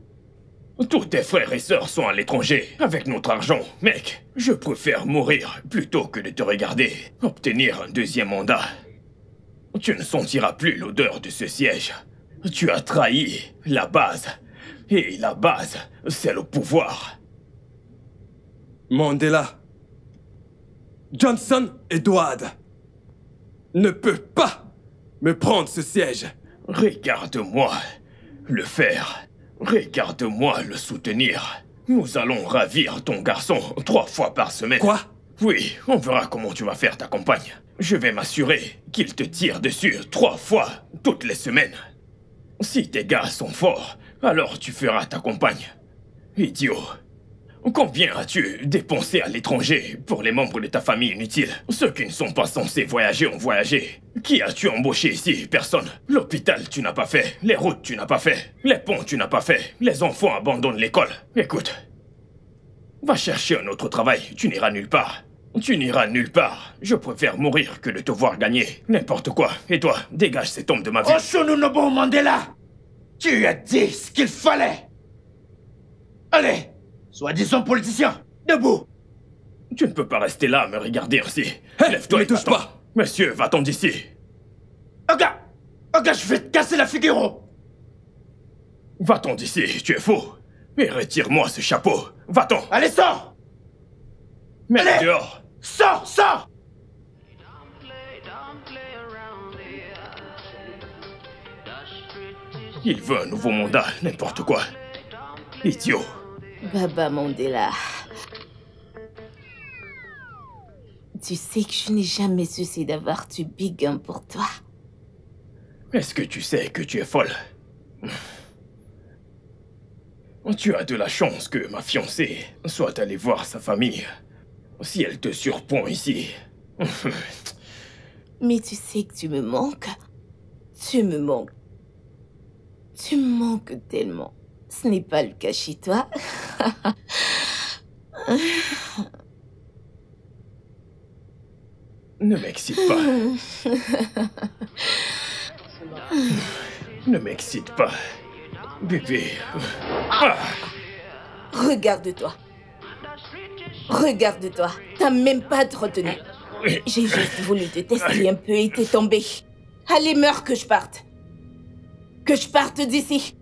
Tous tes frères et sœurs sont à l'étranger. Avec notre argent, mec, je préfère mourir plutôt que de te regarder obtenir un deuxième mandat. Tu ne sentiras plus l'odeur de ce siège. Tu as trahi la base. Et la base, c'est le pouvoir. Mandela. Johnson Edward ne peut pas me prendre ce siège. Regarde-moi le faire. Regarde-moi le soutenir. Nous allons ravir ton garçon 3 fois par semaine. Quoi? Oui, on verra comment tu vas faire ta compagne. Je vais m'assurer qu'il te tire dessus 3 fois toutes les semaines. Si tes gars sont forts, alors tu feras ta compagne. Idiot. Combien as-tu dépensé à l'étranger pour les membres de ta famille inutiles? Ceux qui ne sont pas censés voyager ont voyagé. Qui as-tu embauché ici? Personne. L'hôpital, tu n'as pas fait. Les routes, tu n'as pas fait. Les ponts, tu n'as pas fait. Les enfants abandonnent l'école. Écoute, va chercher un autre travail. Tu n'iras nulle part. Tu n'iras nulle part. Je préfère mourir que de te voir gagner. N'importe quoi. Et toi, dégage cet homme de ma vie. Oshunu Nobo Mandela! Tu as dit ce qu'il fallait! Allez! Soi-disant politicien, debout! Tu ne peux pas rester là à me regarder ainsi. Hey, Lève-toi ne et touche va-t'en. pas. Monsieur, va-t'en d'ici. Oga! Oga, je vais te casser la figure! Oh. Va-t'en d'ici, tu es fou. Et retire-moi ce chapeau. Va-t'en. Allez, sors! Mets-le Allez. dehors. Sors, sors! Don't play around here. The street is Il veut un nouveau mandat, n'importe quoi. Idiot. Baba Mandela. Tu sais que je n'ai jamais cessé d'avoir du big gun pour toi. Est-ce que tu sais que tu es folle? Tu as de la chance que ma fiancée soit allée voir sa famille. Si elle te surprend ici... Mais tu sais que tu me manques. Tu me manques. Tu me manques tellement. Ce n'est pas le cas chez toi. Ne m'excite pas. Ne m'excite pas. Bébé. Ah. Regarde-toi. Regarde-toi. T'as même pas de retenue. J'ai juste voulu te tester un peu et t'es tombé. Allez, meurs que je parte. Que je parte d'ici.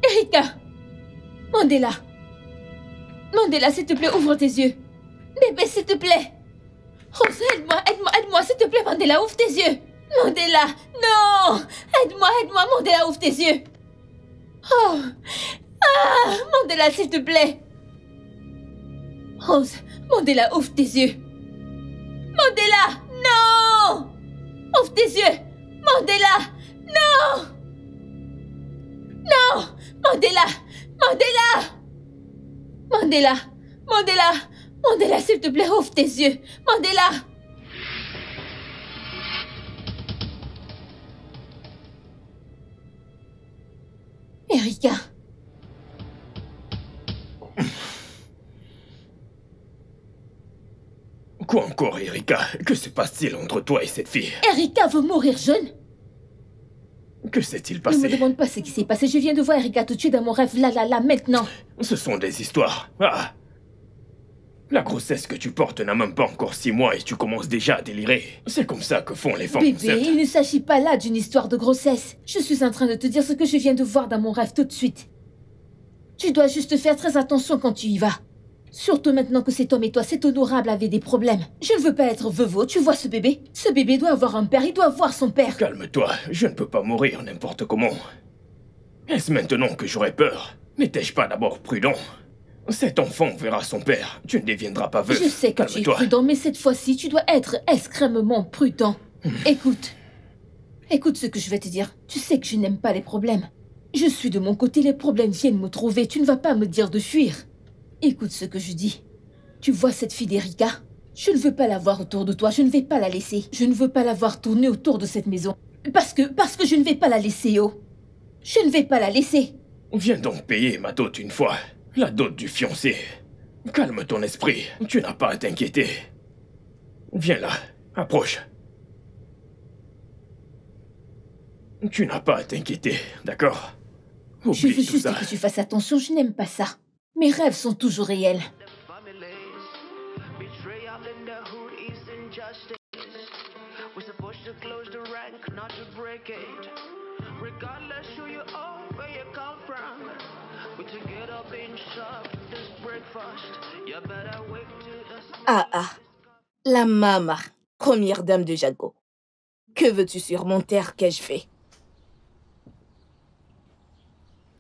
Erika! Mandela! Mandela, s'il te plaît, ouvre tes yeux. Bébé, s'il te plaît. Rose, aide-moi, aide-moi, aide-moi, s'il te plaît, Mandela, ouvre tes yeux. Mandela, non! Aide-moi, aide-moi, Mandela, ouvre tes yeux. Oh! Ah! Mandela, s'il te plaît. Rose, Mandela, ouvre tes yeux. Mandela, non! Ouvre tes yeux. Mandela, non! Non! Mandela! Mandela! Mandela! Mandela! Mandela, s'il te plaît, ouvre tes yeux! Mandela! Erika! Quoi encore, Erika? Que se passe-t-il entre toi et cette fille? Erika veut mourir jeune? Que s'est-il Ne me passé? demande pas ce qui s'est passé. Je viens de voir Erika tout de suite dans mon rêve. Là, maintenant. Ce sont des histoires. Ah! La grossesse que tu portes n'a même pas encore 6 mois et tu commences déjà à délirer. C'est comme ça que font les femmes Bébé, enceintes. il ne s'agit pas là d'une histoire de grossesse. Je suis en train de te dire ce que je viens de voir dans mon rêve tout de suite. Tu dois juste faire très attention quand tu y vas. Surtout maintenant que cet homme et toi, cet honorable, avaient des problèmes. Je ne veux pas être veuveau, tu vois ce bébé? Ce bébé doit avoir un père, il doit voir son père. Calme-toi, je ne peux pas mourir n'importe comment. Est-ce maintenant que j'aurais peur? N'étais-je pas d'abord prudent? Cet enfant verra son père, tu ne deviendras pas veuf. Je sais que tu es Calme-toi. prudent, mais cette fois-ci, tu dois être extrêmement prudent. Écoute. Écoute ce que je vais te dire. Tu sais que je n'aime pas les problèmes. Je suis de mon côté, les problèmes viennent me trouver. Tu ne vas pas me dire de fuir. Écoute ce que je dis. Tu vois cette fille d'Erika? Je ne veux pas la voir autour de toi. Je ne vais pas la laisser. Je ne veux pas la voir tourner autour de cette maison. Parce que je ne vais pas la laisser, oh. Je ne vais pas la laisser. Viens donc payer ma dot une fois. La dot du fiancé. Calme ton esprit, tu n'as pas à t'inquiéter. Viens là, approche. Tu n'as pas à t'inquiéter, d'accord? Je Oublie veux tout juste ça. que tu fasses attention. Je n'aime pas ça. Mes rêves sont toujours réels. the families. Betrayal in the hood is injustice. We're supposed to close the rank, not to break it. Regardless who you are, where you come from. We to get up and shop this breakfast. You better wake to the Ah, la Mama, première dame de Jago. Que veux-tu sur mon terre qu'ai-je fait?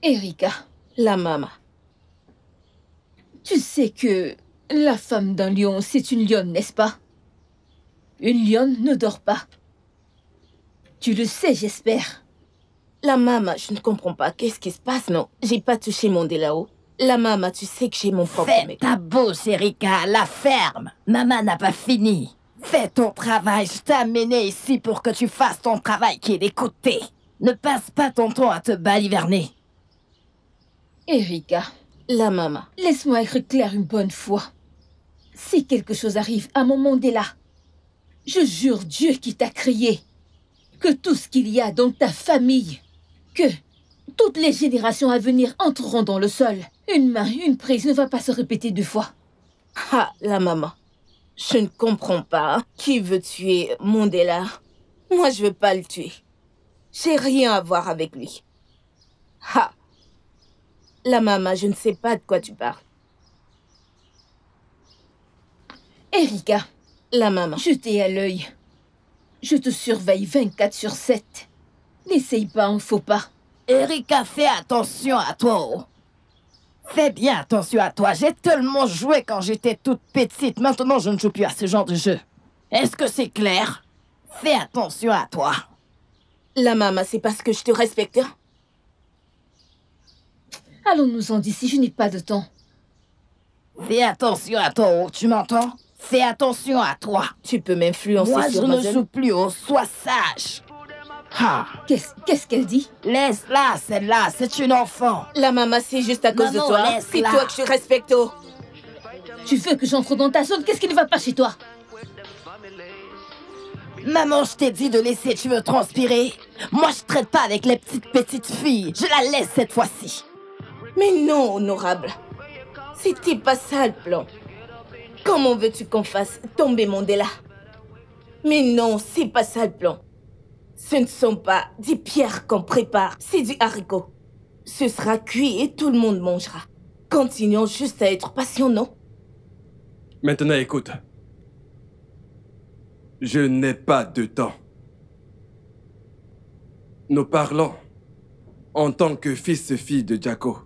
Erika. La Mama, Tu sais que la femme d'un lion, c'est une lionne, n'est-ce pas? Une lionne ne dort pas. Tu le sais, j'espère. La maman, je ne comprends pas. Qu'est-ce qui se passe, non? J'ai pas touché Mandela-o. La maman, tu sais que j'ai mon propre Fais mec. ta bouche, Erika, la ferme. Maman n'a pas fini. Fais ton travail, je t'ai amené ici pour que tu fasses ton travail qui est d'écouter. Ne passe pas ton temps à te baliverner. Erika, La maman. laisse-moi être claire une bonne fois. Si quelque chose arrive à mon Mandela, je jure Dieu qui t'a créé, que tout ce qu'il y a dans ta famille, que toutes les générations à venir entreront dans le sol. Une main, une prise ne va pas se répéter 2 fois. Ah, la maman. Je ne comprends pas. Qui veut tuer Mandela? Moi, je veux pas le tuer. J'ai rien à voir avec lui. Ah. La maman, je ne sais pas de quoi tu parles. Erika, La maman. je t'ai à l'œil. Je te surveille 24/7. N'essaye pas un faux pas. Erika, fais attention à toi. Oh. Fais bien attention à toi. J'ai tellement joué quand j'étais toute petite. Maintenant, je ne joue plus à ce genre de jeu. Est-ce que c'est clair? Fais attention à toi. La maman, c'est parce que je te respecte. Hein? Allons-nous-en d'ici, je n'ai pas de temps. Fais attention à toi, oh, tu m'entends? Fais attention à toi. Tu peux m'influencer Moi, sur je ma ne jeune. joue plus, oh, sois sage. Ah, Qu'est-ce qu'elle dit? laisse-la, celle-là, c'est une enfant. La maman, c'est juste à cause de Maman, toi. Hein? laisse-la. C'est toi que je respecte. Oh. Tu veux que j'entre dans ta zone? Qu'est-ce qui ne va pas chez toi? Maman, je t'ai dit de laisser, tu veux transpirer? Moi, je traite pas avec les petites filles. Je la laisse cette fois-ci. Mais non, honorable. C'était pas ça le plan. Comment veux-tu qu'on fasse tomber Mandela? Mais non, c'est pas ça le plan. Ce ne sont pas des pierres qu'on prépare, c'est du haricot. Ce sera cuit et tout le monde mangera. Continuons juste à être patients, non? Maintenant, écoute. Je n'ai pas de temps. Nous parlons en tant que fils-fille de Jaco.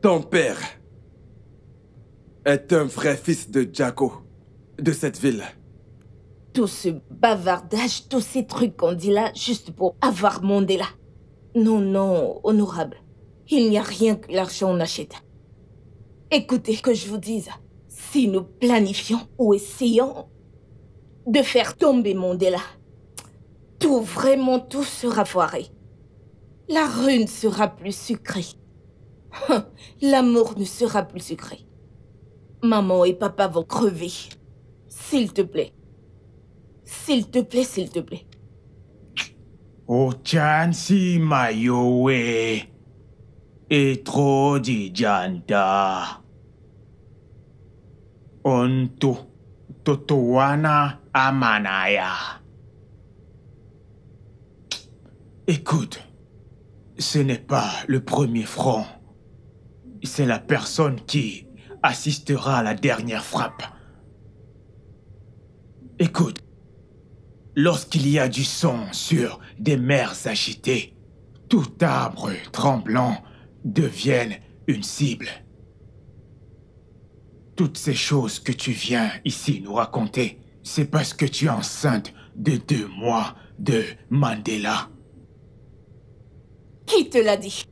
Ton père est un vrai fils de Jaco, de cette ville. Tout ce bavardage, tous ces trucs qu'on dit là, juste pour avoir Mandela. Non, non, honorable. Il n'y a rien que l'argent n'achète. Écoutez que je vous dise. Si nous planifions ou essayons de faire tomber Mandela, vraiment tout sera foiré. La rune sera plus sucrée. L'amour ne sera plus sucré. Maman et papa vont crever. S'il te plaît. S'il te plaît, s'il te plaît. Ochansi mayowe. Etro di janta. Onto. Totowana amanaya. Écoute, ce n'est pas le premier front. C'est la personne qui assistera à la dernière frappe. Écoute, lorsqu'il y a du sang sur des mers agitées, tout arbre tremblant devient une cible. Toutes ces choses que tu viens ici nous raconter, c'est parce que tu es enceinte de 2 mois de Mandela. Qui te l'a dit?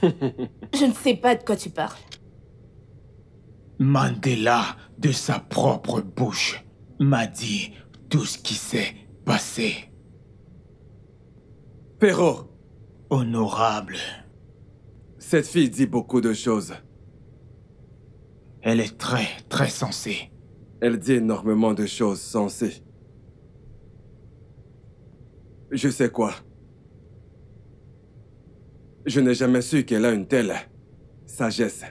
Je ne sais pas de quoi tu parles. Mandela, de sa propre bouche, m'a dit tout ce qui s'est passé. Perrault, Honorable, cette fille dit beaucoup de choses. elle est très sensée. Elle dit énormément de choses sensées. Je sais quoi. Je n'ai jamais su qu'elle a une telle sagesse.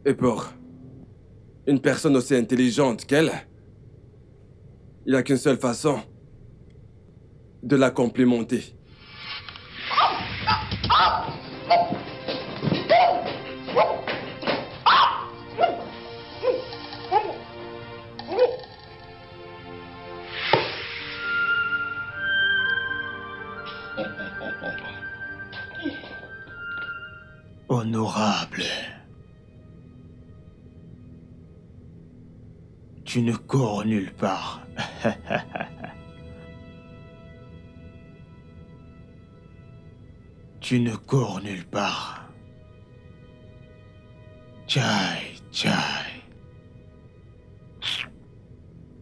Et pour une personne aussi intelligente qu'elle, il n'y a qu'une seule façon de la complimenter. Honorable. Tu ne cours nulle part. Tu ne cours nulle part. Chai, chai.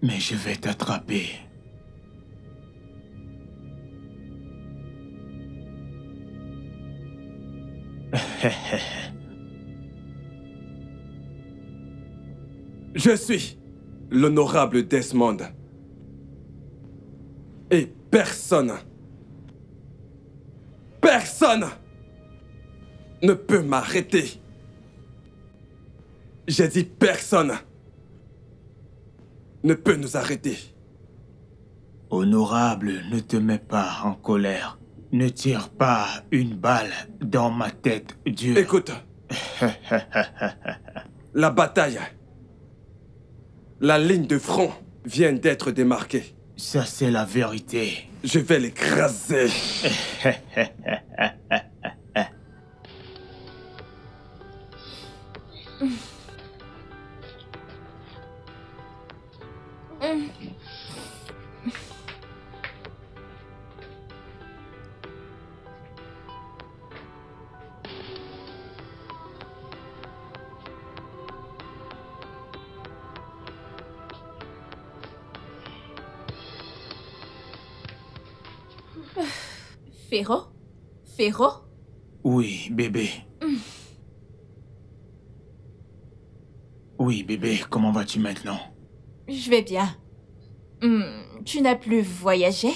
Mais je vais t'attraper. Je suis l'honorable Desmond. Et personne ne peut m'arrêter. J'ai dit personne ne peut nous arrêter. Honorable, ne te mets pas en colère. Ne tire pas une balle dans ma tête dure. Écoute. La bataille. La ligne de front vient d'être démarquée. Ça, c'est la vérité. Je vais l'écraser. Féro? Féro? Oui, bébé. Oui, bébé, comment vas-tu maintenant? Je vais bien. Tu n'as plus voyagé?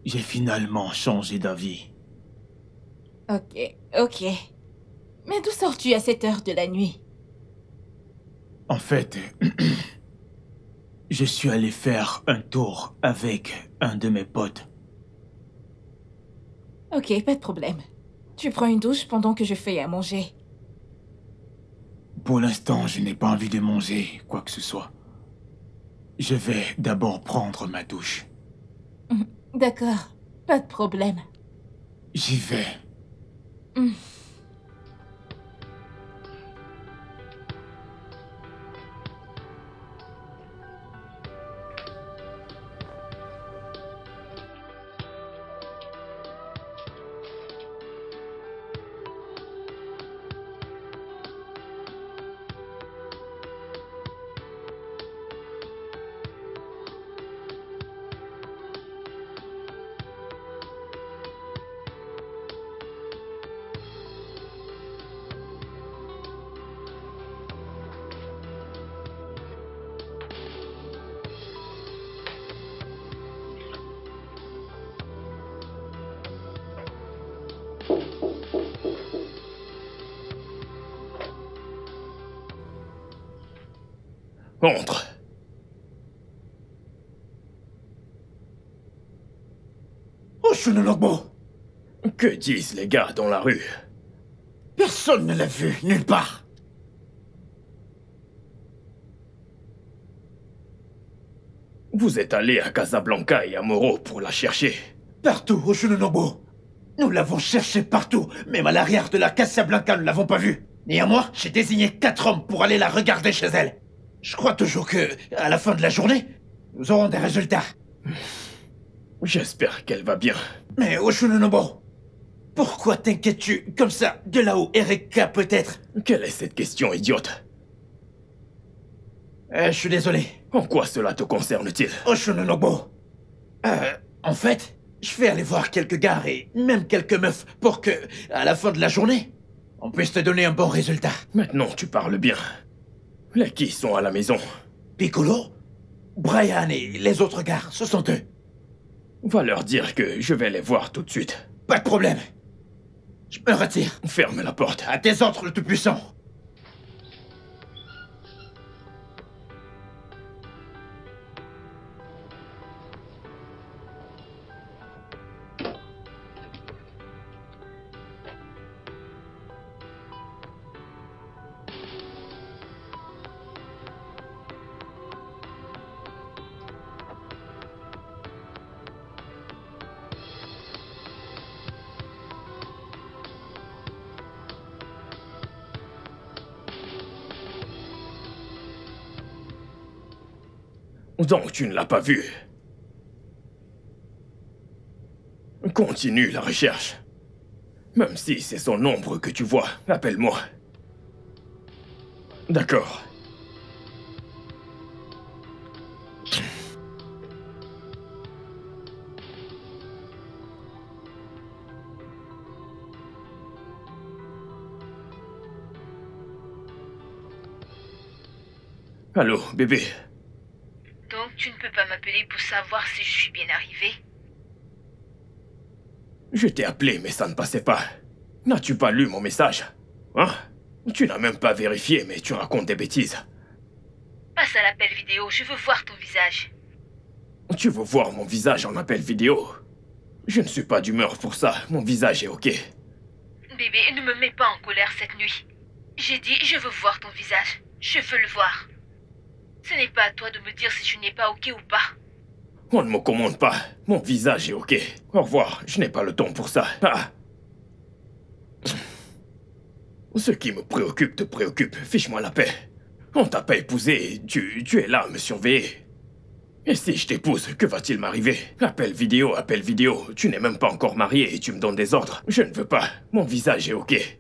J'ai finalement changé d'avis. Ok. Mais d'où sors-tu à cette heure de la nuit? En fait, je suis allé faire un tour avec un de mes potes. Ok, pas de problème. Tu prends une douche pendant que je fais à manger. Pour l'instant, je n'ai pas envie de manger quoi que ce soit. Je vais d'abord prendre ma douche. D'accord, pas de problème. J'y vais. Entre. Oshunonogbo, Que disent les gars dans la rue? personne ne l'a vu, nulle part. Vous êtes allé à Casablanca et à Moro pour la chercher. Partout, Oshunonogbo. Nous l'avons cherché partout, même à l'arrière de la Casablanca, nous ne l'avons pas vue. Néanmoins, j'ai désigné 4 hommes pour aller la regarder chez elle. Je crois toujours que, à la fin de la journée, nous aurons des résultats. J'espère qu'elle va bien. Mais Oshunonogbo, pourquoi t'inquiètes-tu comme ça de là-haut, Erika peut-être? Quelle est cette question idiote? Je suis désolé. En quoi cela te concerne-t-il? Oshunonogbo. En fait, je vais aller voir quelques gars et même quelques meufs pour que, à la fin de la journée, on puisse te donner un bon résultat. Maintenant tu parles bien. Les qui sont à la maison? Piccolo, Brian et les autres gars, ce sont eux. Va leur dire que je vais les voir tout de suite. Pas de problème. Je me retire. Ferme la porte. À tes ordres, le Tout-Puissant. Donc tu ne l'as pas vu. Continue la recherche. Même si c'est son ombre que tu vois, appelle-moi. D'accord. Allô, bébé. Donc tu ne peux pas m'appeler pour savoir si je suis bien arrivée? Je t'ai appelé, mais ça ne passait pas. N'as-tu pas lu mon message? Hein? Tu n'as même pas vérifié, mais tu racontes des bêtises. Passe à l'appel vidéo, je veux voir ton visage. Tu veux voir mon visage en appel vidéo? Je ne suis pas d'humeur pour ça, mon visage est ok. Bébé, ne me mets pas en colère cette nuit. J'ai dit, je veux voir ton visage. Je veux le voir. Ce n'est pas à toi de me dire si je n'ai pas ok ou pas. On ne me commande pas, mon visage est ok. Au revoir, je n'ai pas le temps pour ça. Ah. Ce qui me préoccupe te préoccupe, fiche-moi la paix. On t'a pas épousé, tu es là à me surveiller. Et si je t'épouse, que va-t-il m'arriver? Appel vidéo, tu n'es même pas encore marié et tu me donnes des ordres. Je ne veux pas, mon visage est ok.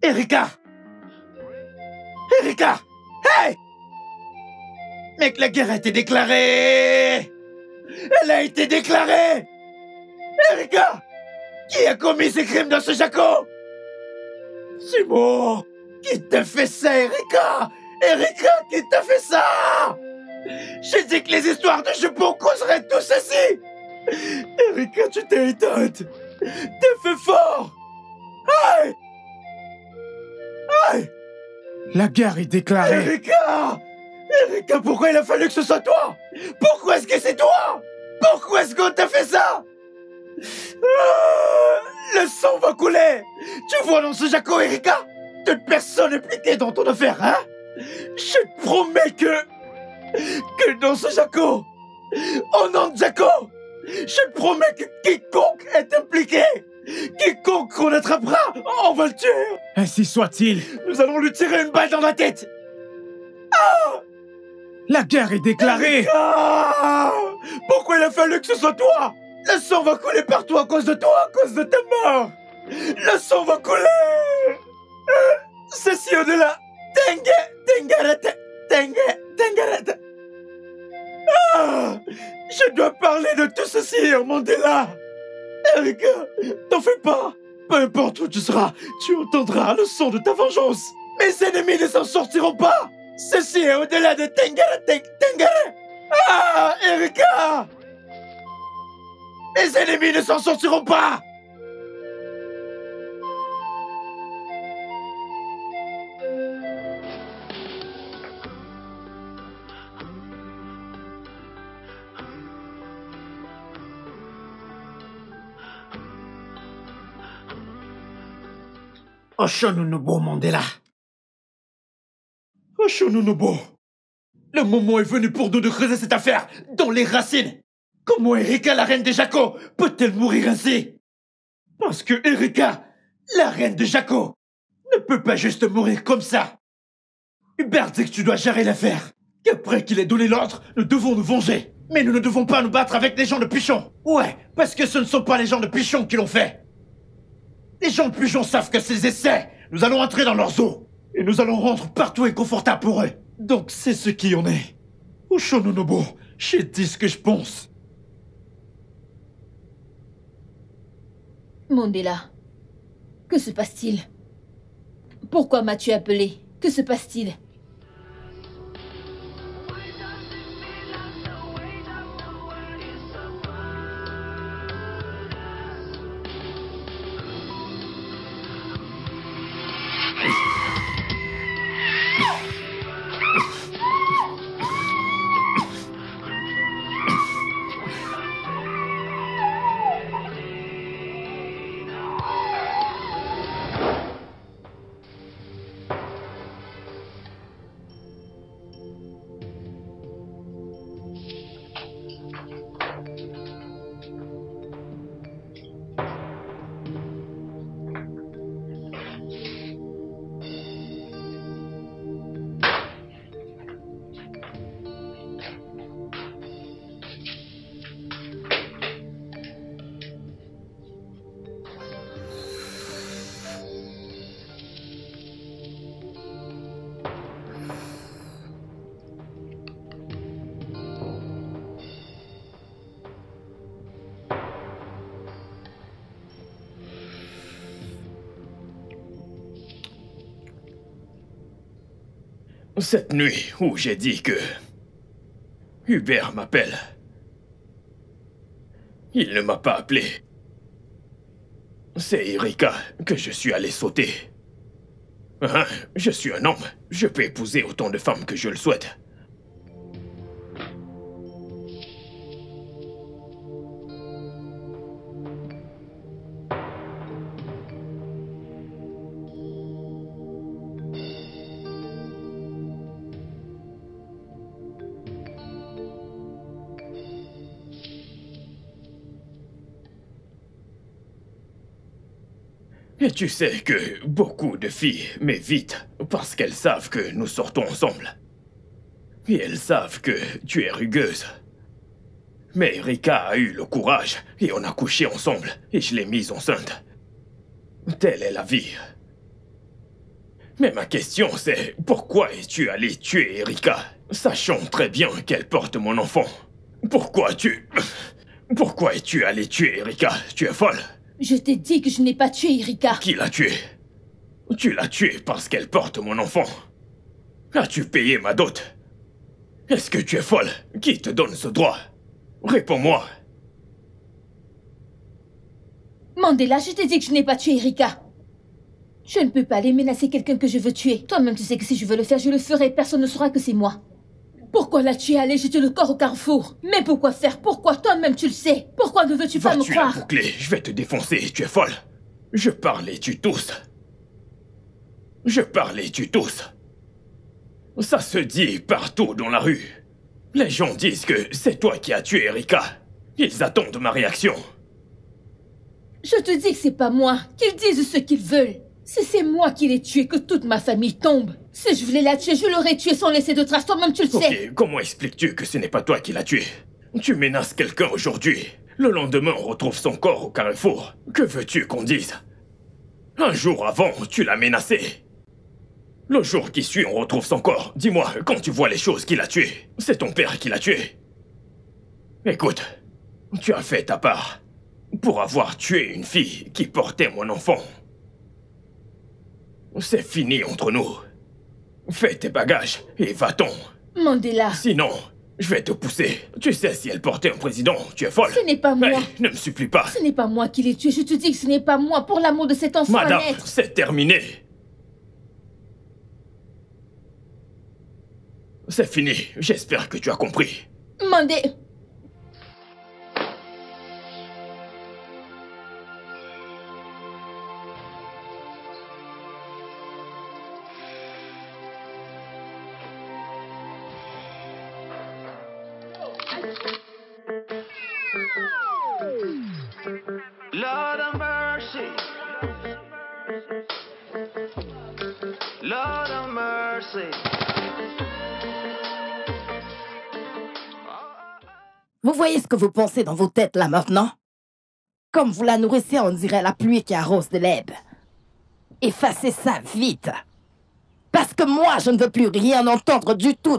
Erika! Erika! Hey! Mec, la guerre a été déclarée! Elle a été déclarée! Erika! Qui a commis ces crimes dans ce Jaco? Sumo! Qui t'a fait ça, Erika? Erika, qui t'a fait ça? J'ai dit que les histoires de Jupon causeraient tout ceci! Erika, tu t'es éteinte! T'es fait fort! Aïe! Aïe! La guerre est déclarée. Erika! Erika, pourquoi il a fallu que ce soit toi? Pourquoi est-ce que c'est toi? Pourquoi est-ce qu'on t'a fait ça? Le sang va couler! Tu vois dans ce Jaco, Erika? Toute personne impliquée dans ton affaire, hein? Je te promets que dans ce Jaco, au nom de Jaco, je te promets que quiconque est impliqué, quiconque qu'on attrapera, on va le tuer! Ainsi soit-il. Nous allons lui tirer une balle dans la tête! Ah! La guerre est déclarée. Ah! Pourquoi il a fallu que ce soit toi? Le sang va couler partout à cause de toi, à cause de ta mort! Le sang va couler! Ceci au-delà! Tengarete! Ah! Je dois parler de tout ceci, Mandela! Erika, t'en fais pas! Peu importe où tu seras, tu entendras le son de ta vengeance! Mes ennemis ne s'en sortiront pas! Ceci est au-delà de Tengare! Ah! Erika! Mes ennemis ne s'en sortiront pas! Oshonunobo Mandela. Oshonunobo. Le moment est venu pour nous de creuser cette affaire dans les racines. Comment Erika, la reine des Jaco, peut-elle mourir ainsi? Parce que Erika, la reine de Jaco, ne peut pas juste mourir comme ça. Hubert dit que tu dois gérer l'affaire. Qu'après qu'il ait donné l'ordre, nous devons nous venger. Mais nous ne devons pas nous battre avec les gens de Pichon. Ouais, parce que ce ne sont pas les gens de Pichon qui l'ont fait. Les gens de Pichon savent que ces essais, nous allons entrer dans leurs eaux. Et nous allons rendre partout inconfortable pour eux. Donc c'est ce qui en est. Oshonunobo, j'ai dit ce que je pense. Mandela, que se passe-t-il? Pourquoi m'as-tu appelé? Que se passe-t-il? Cette nuit où j'ai dit que Hubert m'appelle, il ne m'a pas appelé. C'est Erika que je suis allé sauter. Hein, je suis un homme. Je peux épouser autant de femmes que je le souhaite. Et tu sais que beaucoup de filles m'évitent parce qu'elles savent que nous sortons ensemble. Et elles savent que tu es rugueuse. Mais Erika a eu le courage et on a couché ensemble et je l'ai mise enceinte. Telle est la vie. Mais ma question c'est, pourquoi es-tu allé tuer Erika, sachant très bien qu'elle porte mon enfant? Pourquoi es-tu allé tuer Erika? Tu es folle? Je t'ai dit que je n'ai pas tué Erika. Qui l'a tuée? Tu l'as tuée parce qu'elle porte mon enfant. As-tu payé ma dot? Est-ce que tu es folle? Qui te donne ce droit? Réponds-moi. Mandela, je t'ai dit que je n'ai pas tué Erika. Je ne peux pas aller menacer quelqu'un que je veux tuer. Toi-même, tu sais que si je veux le faire, je le ferai. Personne ne saura que c'est moi. Pourquoi la tuer, aller jeter le corps au carrefour? Mais pourquoi faire? Pourquoi? Toi-même, tu le sais. Pourquoi ne veux-tu pas me Vas-tu la croire? boucler? Je vais te défoncer. Tu es folle. Je parle et tu tousses. Je parle et tu tousses. Ça se dit partout dans la rue. Les gens disent que c'est toi qui as tué Erika. Ils attendent ma réaction. Je te dis que c'est pas moi. Qu'ils disent ce qu'ils veulent. Si c'est moi qui l'ai tuée, que toute ma famille tombe. Si je voulais la tuer, je l'aurais tuée sans laisser de traces. Toi-même, tu le sais. Ok, comment expliques-tu que ce n'est pas toi qui l'as tué? Tu menaces quelqu'un aujourd'hui. Le lendemain, on retrouve son corps au carrefour. Que veux-tu qu'on dise? Un jour avant, tu l'as menacé. Le jour qui suit, on retrouve son corps. Dis-moi, quand tu vois les choses qu'il a tuées, c'est ton père qui l'a tué. Écoute, tu as fait ta part pour avoir tué une fille qui portait mon enfant. C'est fini entre nous. Fais tes bagages et va-t'en. Mandela. Sinon, je vais te pousser. Tu sais, si elle portait un président, tu es folle. Ce n'est pas moi. Hey, ne me supplie pas. Ce n'est pas moi qui l'ai tué. Je te dis que ce n'est pas moi. Pour l'amour de cet enfant Madame, à naître. c'est terminé. C'est fini. J'espère que tu as compris. Mandé. Lord of mercy. Lord of mercy. Vous voyez ce que vous pensez dans vos têtes là maintenant? Comme vous la nourrissez, on dirait la pluie qui arrose de l'herbe. Effacez ça vite. Parce que moi, je ne veux plus rien entendre du tout.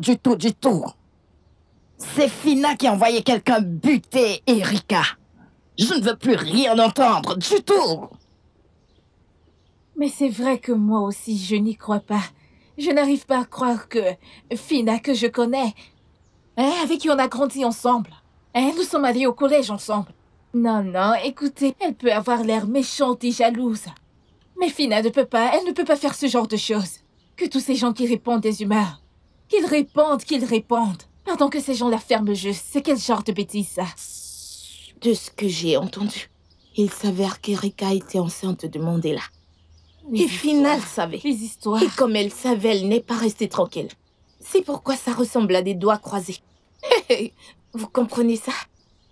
C'est Fina qui a envoyé quelqu'un buter Erika. Je ne veux plus rien entendre du tout. Mais c'est vrai que moi aussi, je n'y crois pas. Je n'arrive pas à croire que Fina, que je connais, avec qui on a grandi ensemble, nous sommes allés au collège ensemble. Non, écoutez, elle peut avoir l'air méchante et jalouse. Mais Fina elle ne peut pas faire ce genre de choses. Que tous ces gens qui répandent des humeurs, qu'ils répandent. Pendant que ces gens la ferment juste, c'est quel genre de bêtises ça? De ce que j'ai entendu, il s'avère qu'Erika était enceinte de Mandela. Et Fina le savait. Les histoires. Et comme elle savait, elle n'est pas restée tranquille. C'est pourquoi ça ressemble à des doigts croisés. Vous comprenez ça?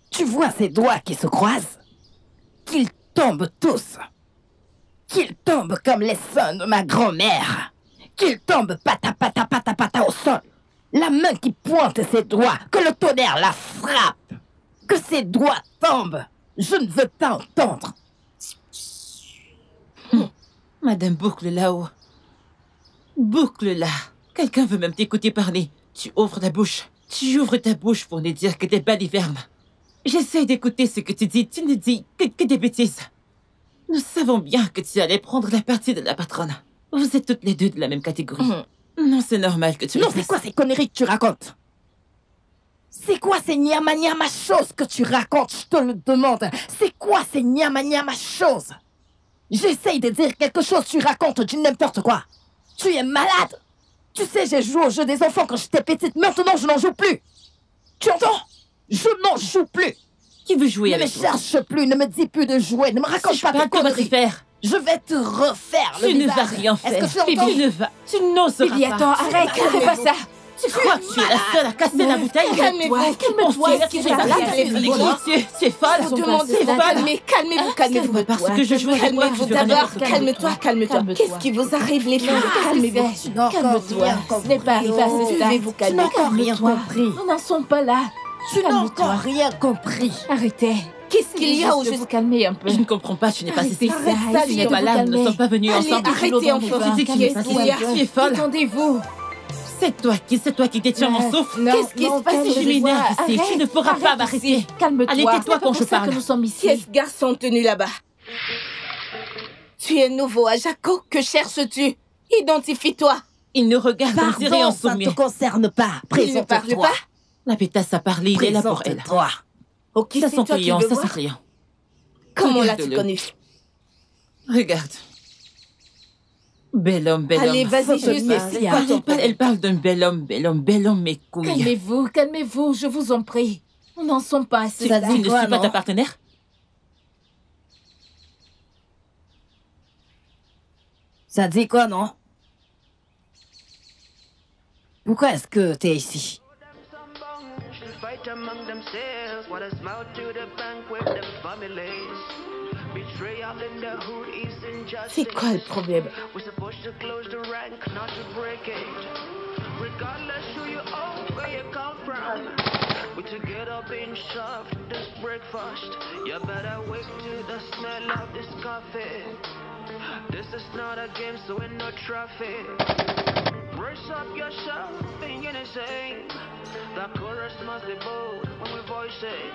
Tu vois ces doigts qui se croisent? Qu'ils tombent tous. Qu'ils tombent comme les seins de ma grand-mère. Qu'ils tombent pata au sol. La main qui pointe ses doigts, que le tonnerre la frappe. Que ses doigts tombent. Je ne veux pas entendre. Madame, boucle là-haut. Boucle-la. Quelqu'un veut même t'écouter parler. Tu ouvres ta bouche. Tu ouvres ta bouche pour ne dire que des balivernes. J'essaie d'écouter ce que tu dis. Tu ne dis que des bêtises. Nous savons bien que tu allais prendre la partie de la patronne. Vous êtes toutes les deux de la même catégorie. Non, c'est normal que tu... Non, c'est quoi ces conneries que tu racontes? C'est quoi ces nyama choses que tu racontes? Je te le demande. C'est quoi ces nyama choses? J'essaye de dire quelque chose, tu racontes du n'importe quoi. Tu es malade. Tu sais, j'ai joué au jeu des enfants quand j'étais petite. Maintenant, je n'en joue plus. Tu entends? Je n'en joue plus. Qui veut jouer avec toi? Ne me cherche plus, ne me dis plus de jouer. Ne me raconte pas tes conneries. Je vais te refaire le visage. Tu ne vas rien faire. Est-ce que tu entends? Tu n'oseras pas. Attends, arrête, fais pas ça. Tu crois que tu es la seule à casser la bouteille? Calmez-vous, calme-toi. Tu es folle. Calmez-vous. Parce que je joue avec moi. Calmez-vous d'abord. Calme-toi. Qu'est-ce qui vous arrive, les filles? Calmez-vous. Calme-toi. Ce n'est pas arrivé à ce stade. Vous calmez. Nous n'en sommes pas là. Tu n'as encore rien compris. Arrêtez. Qu'est-ce qu'il y a au juste vous calmer un peu? Je ne comprends pas, tu n'es pas ici. Ça, tu n'es pas là, nous ne sommes pas venus ensemble. Arrêtez enfin. Tu es folle. Détendez-vous. C'est toi qui détiens mon souffle. Qu'est-ce qui se passe? Je m'énerve ici. Tu ne pourras pas m'arrêter. Calme-toi. Allez, tais-toi quand je parle. Nous sommes ici. Qui est ce garçon tenu là-bas? Tu es nouveau à Jaco. Que cherches-tu? Identifie-toi. Il nous regarde, on dirait en ça ne te concerne pas. Présente-toi. La pétasse a parlé, il est là pour elle. Ok, ça, son client, ça, c'est client. Comment l'as-tu connu? Regarde. Bel homme. Allez, vas-y, Elle parle d'un bel homme, mes couilles. Calmez-vous, je vous en prie. Nous n'en sommes pas à ce stade. Tu ne suis pas ta partenaire? Ça dit quoi, non? Pourquoi est-ce que t'es ici? C'est quoi le problème? Brace up yourself, thinking insane. The chorus must be bold when we voice it.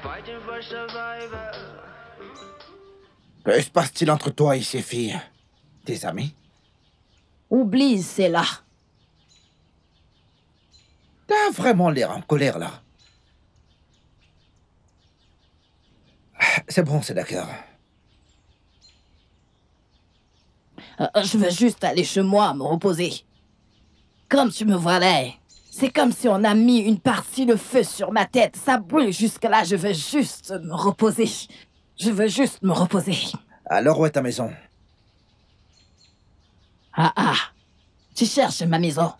Fighting for survivor. Que se passe-t-il entre toi et ces filles? Tes amis? Oublie, c'est là. T'as vraiment l'air en colère, là. C'est bon, c'est d'accord. Je veux juste aller chez moi, me reposer. Comme tu me vois là, c'est comme si on a mis une partie de feu sur ma tête. Ça brûle jusque-là, je veux juste me reposer. Je veux juste me reposer. Alors où est ta maison? Tu cherches ma maison.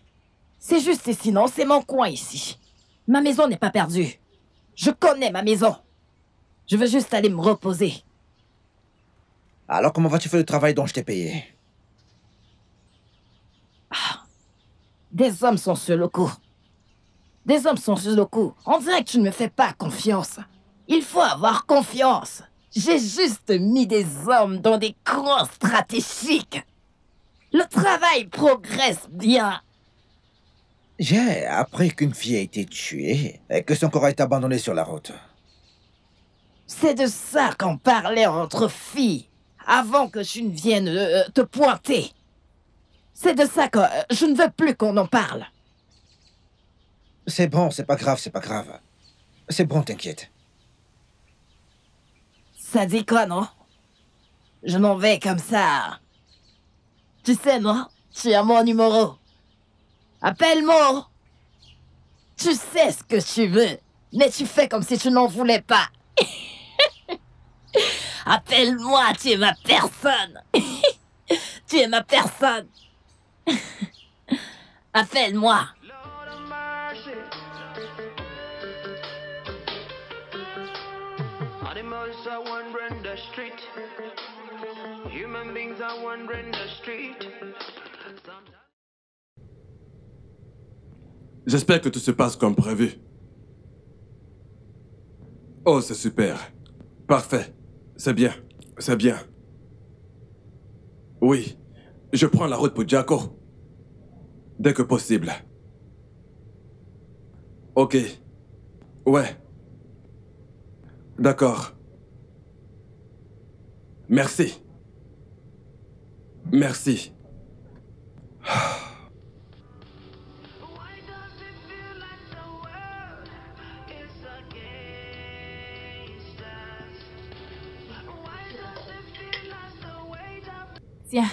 C'est juste ici, non? C'est mon coin ici. Ma maison n'est pas perdue. Je connais ma maison. Je veux juste aller me reposer. Alors comment vas-tu faire le travail dont je t'ai payé? Des hommes sont sur le coup. Des hommes sont sur le coup. On dirait que tu ne me fais pas confiance. Il faut avoir confiance. J'ai juste mis des hommes dans des coins stratégiques. Le travail progresse bien. J'ai appris qu'une fille a été tuée et que son corps a été abandonné sur la route. C'est de ça qu'on parlait entre filles, avant que tu ne viennes te pointer. C'est de ça que je ne veux plus qu'on en parle. C'est bon, c'est pas grave, c'est pas grave. C'est bon, t'inquiète. Ça dit quoi, non? Je m'en vais comme ça. Tu sais, non? Tu as mon numéro. Appelle-moi. Tu sais ce que tu veux, mais tu fais comme si tu n'en voulais pas. Appelle-moi, tu es ma personne. Tu es ma personne. Appelle-moi. Animals are wandering the street. Human beings are wandering the street. J'espère que tout se passe comme prévu. Oh, c'est super. Parfait. C'est bien. C'est bien. Oui. Je prends la route pour Jaco. Dès que possible. Ok. Ouais. D'accord. Merci. Merci. Tiens.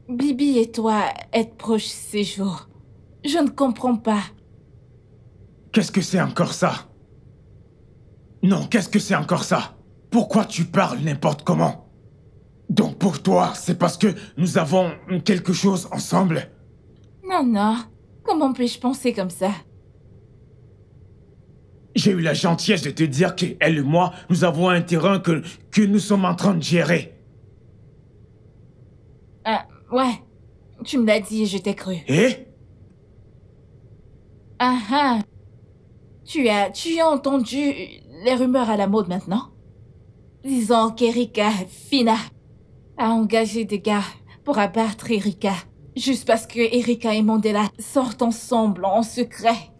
Bibi et toi êtes proches ces jours. Je ne comprends pas. Qu'est-ce que c'est encore ça? Non, qu'est-ce que c'est encore ça? Pourquoi tu parles n'importe comment? Donc pour toi, c'est parce que nous avons quelque chose ensemble? Non, non. Comment puis-je penser comme ça? J'ai eu la gentillesse de te dire que elle et moi, nous avons un terrain que nous sommes en train de gérer. Ah, ouais. Tu me l'as dit et je t'ai cru. Et? Ah ah. Tu as entendu les rumeurs à la mode maintenant? Disons qu'Erika Fina a engagé des gars pour abattre Erika. Juste parce que Erika et Mandela sortent ensemble en secret.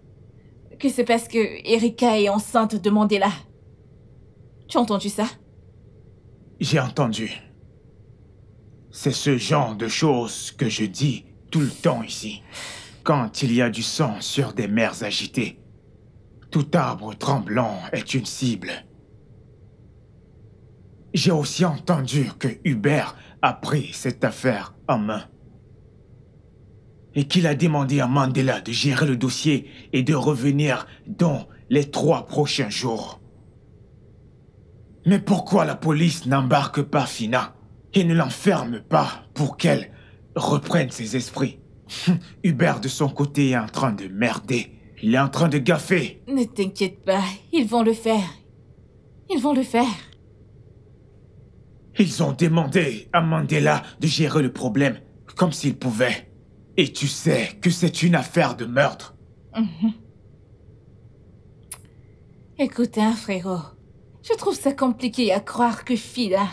Que c'est parce que Erika est enceinte de Mandela. Tu as entendu ça? J'ai entendu. C'est ce genre de choses que je dis tout le temps ici. Quand il y a du sang sur des mers agitées, tout arbre tremblant est une cible. J'ai aussi entendu que Hubert a pris cette affaire en main. Et qu'il a demandé à Mandela de gérer le dossier et de revenir dans les 3 prochains jours. Mais pourquoi la police n'embarque pas Fina et ne l'enferme pas pour qu'elle reprenne ses esprits? Hubert de son côté est en train de merder. Il est en train de gaffer. Ne t'inquiète pas, ils vont le faire. Ils vont le faire. Ils ont demandé à Mandela de gérer le problème comme s'il pouvait. Et tu sais que c'est une affaire de meurtre. Écoute, hein, frérot. Je trouve ça compliqué à croire que Fina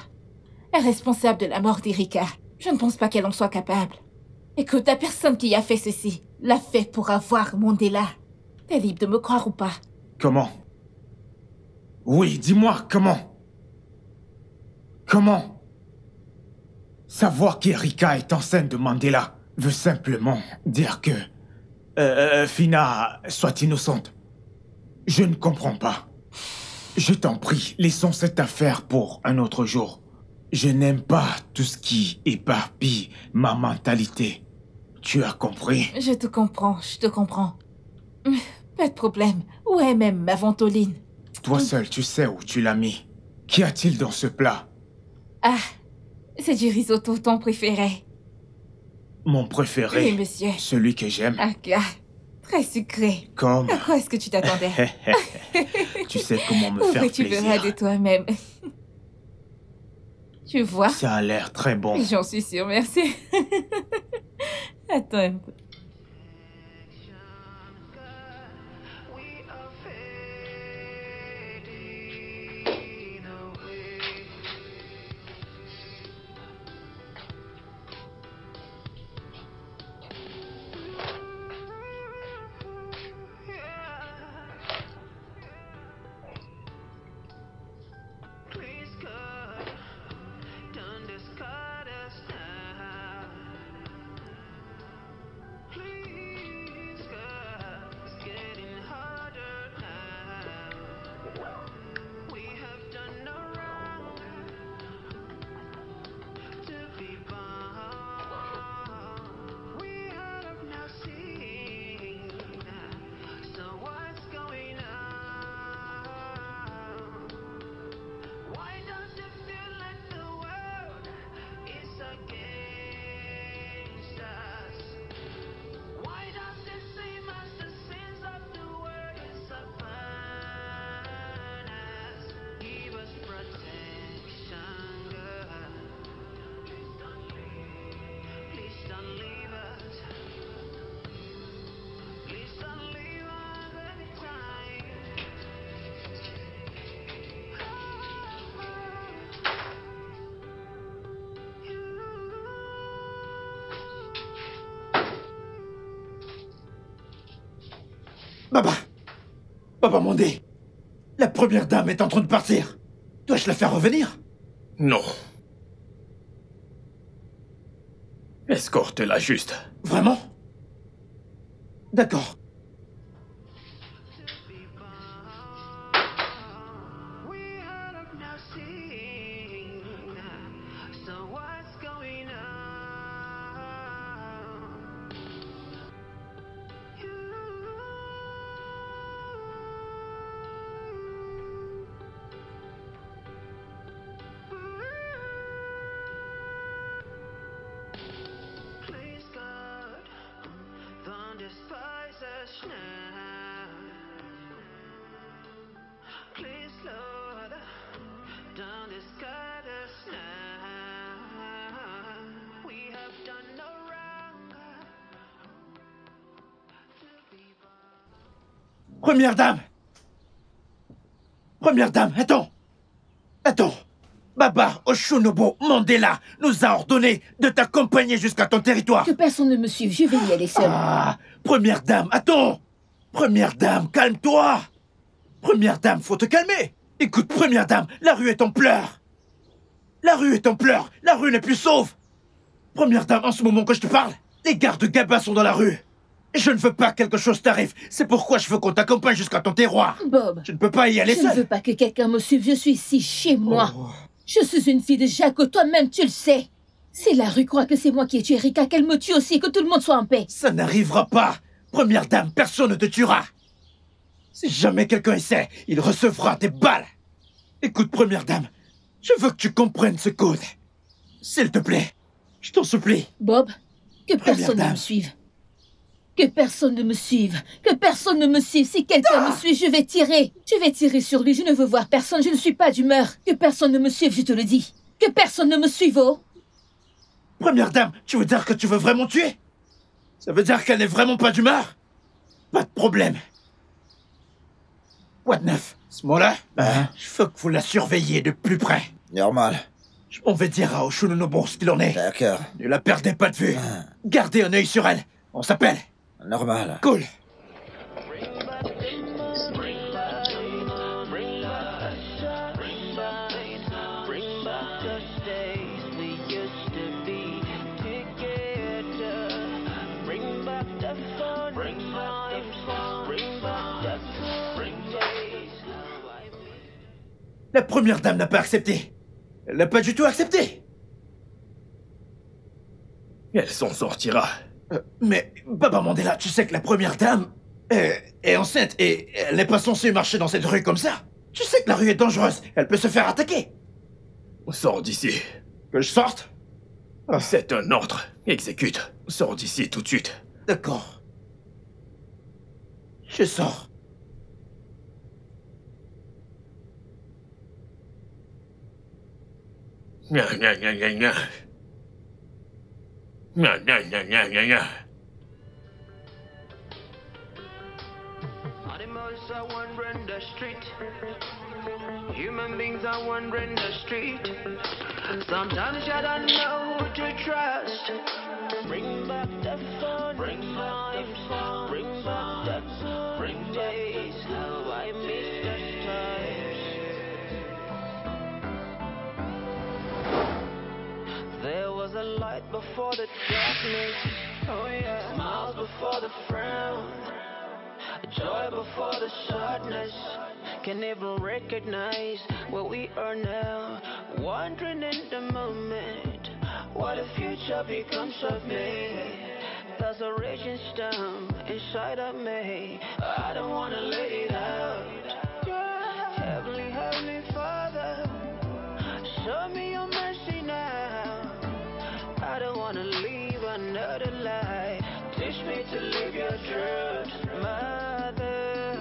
est responsable de la mort d'Erika. Je ne pense pas qu'elle en soit capable. Écoute, la personne qui a fait ceci l'a fait pour avoir Mandela. T'es libre de me croire ou pas? Comment? Oui, dis-moi, comment? Comment? Savoir qu'Erika est enceinte de Mandela veut simplement dire que Fina soit innocente. Je ne comprends pas. Je t'en prie, laissons cette affaire pour un autre jour. Je n'aime pas tout ce qui éparpille ma mentalité. Tu as compris? Je te comprends, je te comprends. Pas de problème. Où est même ma ventoline? Toi seul, tu sais où tu l'as mis. Qu'y a-t-il dans ce plat? Ah, c'est du risotto, ton préféré. Mon préféré? Oui, monsieur. Celui que j'aime. Ah, gars, très sucré. Comme... À quoi est-ce que tu t'attendais? Tu sais comment me faire tu plaisir. verras de toi-même. Tu vois? Ça a l'air très bon. J'en suis sûre, merci. Attends un peu. Baba! Baba Mondé! La première dame est en train de partir. Dois-je la faire revenir? Non. Escorte-la juste. Vraiment? D'accord. We heard of nothing. So what's going on? Please God, don't despise us now. Please Lord, don't discard us now. We have done no wrong to be born. Première dame! Première dame, attends! Attends! Baba Oshunobo Mandela nous a ordonné de t'accompagner jusqu'à ton territoire. Que personne ne me suive, je vais y aller seule. Ah! Première dame, attends! Première dame, calme-toi! Première dame, faut te calmer! Écoute, première dame, la rue est en pleurs! La rue est en pleurs! La rue n'est plus sauve! Première dame, en ce moment que je te parle, les gardes Gaba sont dans la rue! Je ne veux pas que quelque chose t'arrive, c'est pourquoi je veux qu'on t'accompagne jusqu'à ton terroir! Bob, Je ne peux pas y aller je ne seul! veux pas que quelqu'un me suive, je suis ici, chez moi. Oh. Je suis une fille de Jaco, toi-même tu le sais. Si la rue croit que c'est moi qui ai tué Erika, qu'elle me tue aussi, que tout le monde soit en paix. Ça n'arrivera pas! Première dame, personne ne te tuera! Si jamais quelqu'un essaie, il recevra des balles! Écoute, première dame, je veux que tu comprennes ce code. S'il te plaît, je t'en supplie. Bob, que Première personne ne dame. me suive. Que personne ne me suive. Que personne ne me suive. Si quelqu'un me suit, je vais tirer. Je vais tirer sur lui. Je ne veux voir personne. Je ne suis pas d'humeur. Que personne ne me suive, je te le dis. Que personne ne me suive, oh. Première dame, tu veux dire que tu veux vraiment tuer? Ça veut dire qu'elle n'est vraiment pas d'humeur? Pas de problème. What neuf? Ce mot-là, je veux que vous la surveilliez de plus près. Normal. Je m'en vais dire à Oshunonobo ce qu'il en est. D'accord. Ne la perdez pas de vue. Gardez un œil sur elle. On s'appelle. Normal. Cool. Bring back the days we used to be together. Bring back the fun, bring back the days. La première dame n'a pas accepté. Elle n'a pas du tout accepté. Elle s'en sortira. Mais, Baba Mandela, tu sais que la première dame est enceinte et elle n'est pas censée marcher dans cette rue comme ça. Tu sais que la rue est dangereuse. Elle peut se faire attaquer. Sors d'ici. Que je sorte? C'est un ordre. Exécute. Sors d'ici tout de suite. D'accord. Je sors. Gna gna gna gna gna. Gna gna gna gna gna gna. Animals are wandering the street. Human beings are wandering the street. Sometimes you don't know who to trust. Bring back the fun, bring back the fun, bring back the bring days. How I miss those times. There was a light before the darkness. Oh yeah. Smiles before the frown. Joy before the sadness. Can never recognize where we are now. Wandering in the moment. What the future becomes of me. There's a raging storm inside of me. I don't wanna let it out. Yeah. Heavenly, Heavenly Father, show me your mercy now. I don't wanna live another life. Teach me to live your truth, Mother,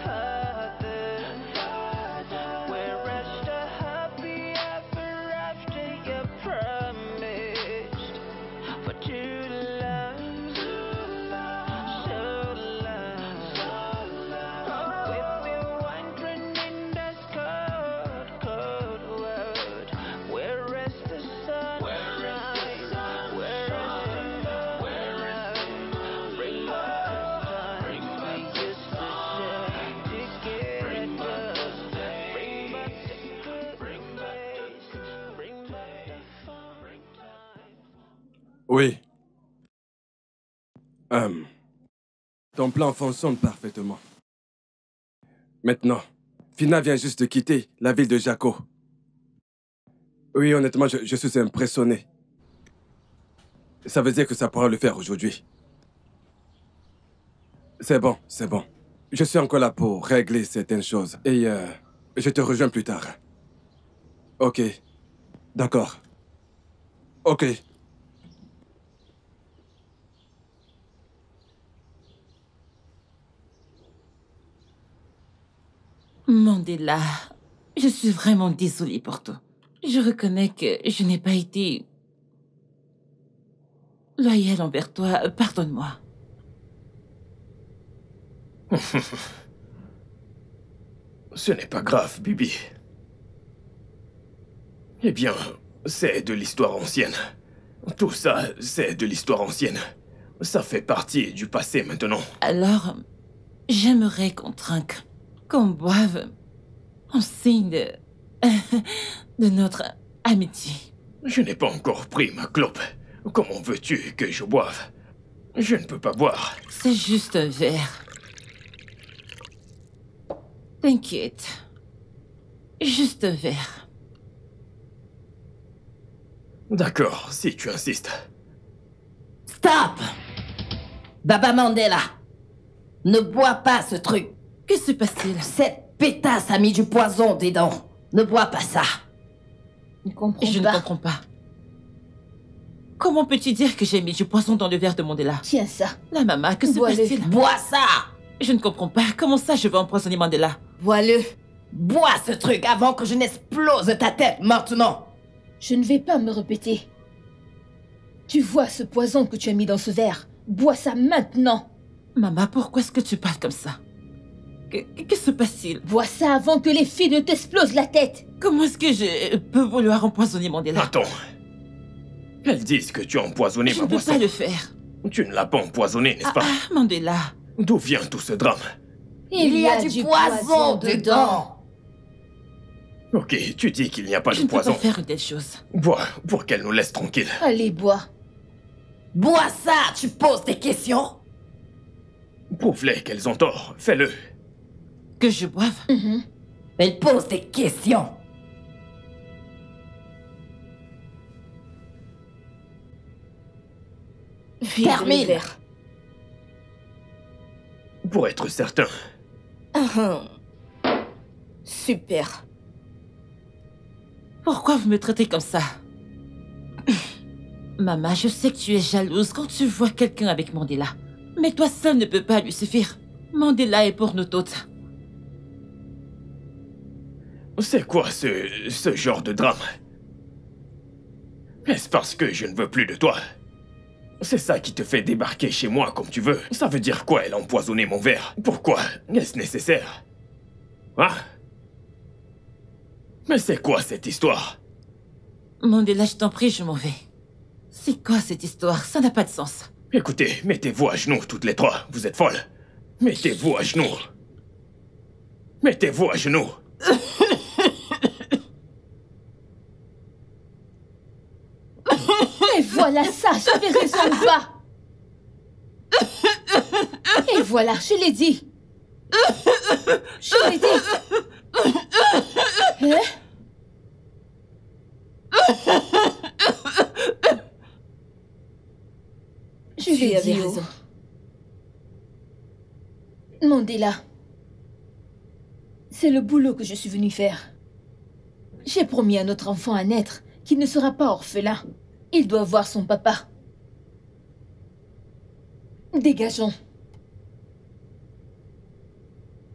Father. Where rest a happy ever after you promised. For too long, so long. We've been wandering in this cold, cold world. Oui. Ton plan fonctionne parfaitement. Maintenant, Fina vient juste de quitter la ville de Jaco. Oui, honnêtement, je suis impressionné. Ça veut dire que ça pourra le faire aujourd'hui. C'est bon, c'est bon. Je suis encore là pour régler certaines choses. Et je te rejoins plus tard. Ok. D'accord. Ok. Mandela, je suis vraiment désolée pour toi. Je reconnais que je n'ai pas été loyale envers toi. Pardonne-moi. Ce n'est pas grave, Bibi. Eh bien, c'est de l'histoire ancienne. Tout ça, c'est de l'histoire ancienne. Ça fait partie du passé maintenant. Alors, j'aimerais qu'on trinque, qu'on boive, en signe de notre amitié. Je n'ai pas encore pris ma clope. Comment veux-tu que je boive? Je ne peux pas boire. C'est juste un verre. T'inquiète. Juste un verre. D'accord, si tu insistes. Stop! Baba Mandela, ne bois pas ce truc. Que se passe-t-il? Cette pétasse a mis du poison dedans. Ne bois pas ça. Je ne comprends Je pas. ne comprends pas. Comment peux-tu dire que j'ai mis du poison dans le verre de Mandela? Tiens ça. La maman, que se Bois-le. passe-t-il? Bois ça! Je ne comprends pas. Comment ça, je vais empoisonner Mandela? Bois-le. Bois ce truc avant que je n'explose ta tête maintenant. Je ne vais pas me répéter. Tu vois ce poison que tu as mis dans ce verre? Bois ça maintenant. Maman, pourquoi est-ce que tu parles comme ça? Que se passe-t-il? Bois ça avant que les filles ne t'explosent la tête. Comment est-ce que je peux vouloir empoisonner Mandela? Attends. Elles disent que tu as empoisonné Je ma ne peux boisson. pas le faire. Tu ne l'as pas empoisonné, n'est-ce pas? Mandela. D'où vient tout ce drame? Il y a du poison dedans. Ok, tu dis qu'il n'y a pas Je de ne peux poison. pas faire une telle chose. Bois, pour qu'elle nous laisse tranquilles. Allez, bois. Bois ça, tu poses des questions? Prouve-les qu'elles ont tort. Fais-le. Que je boive? Elle pose des questions. Vide Termine. le verre. Pour être certain. Super. Pourquoi vous me traitez comme ça? Maman, je sais que tu es jalouse quand tu vois quelqu'un avec Mandela. Mais toi seul ne peux pas lui suffire. Mandela est pour nous toutes. C'est quoi ce genre de drame? Est-ce parce que je ne veux plus de toi? C'est ça qui te fait débarquer chez moi comme tu veux? Ça veut dire quoi, elle a empoisonné mon verre? Pourquoi? Est-ce nécessaire? Hein? Mais c'est quoi cette histoire? Mandela, je t'en prie, je m'en vais. C'est quoi cette histoire? Ça n'a pas de sens. Écoutez, mettez-vous à genoux toutes les trois. Vous êtes folles. Mettez-vous à genoux. Mettez-vous à genoux. Et voilà ça, j'avais raison de bas. Et voilà, je l'ai dit. Je l'ai dit. Hein? Je lui avais raison. Mandela, c'est le boulot que je suis venue faire. J'ai promis à notre enfant à naître qu'il ne sera pas orphelin. Il doit voir son papa. Dégageons.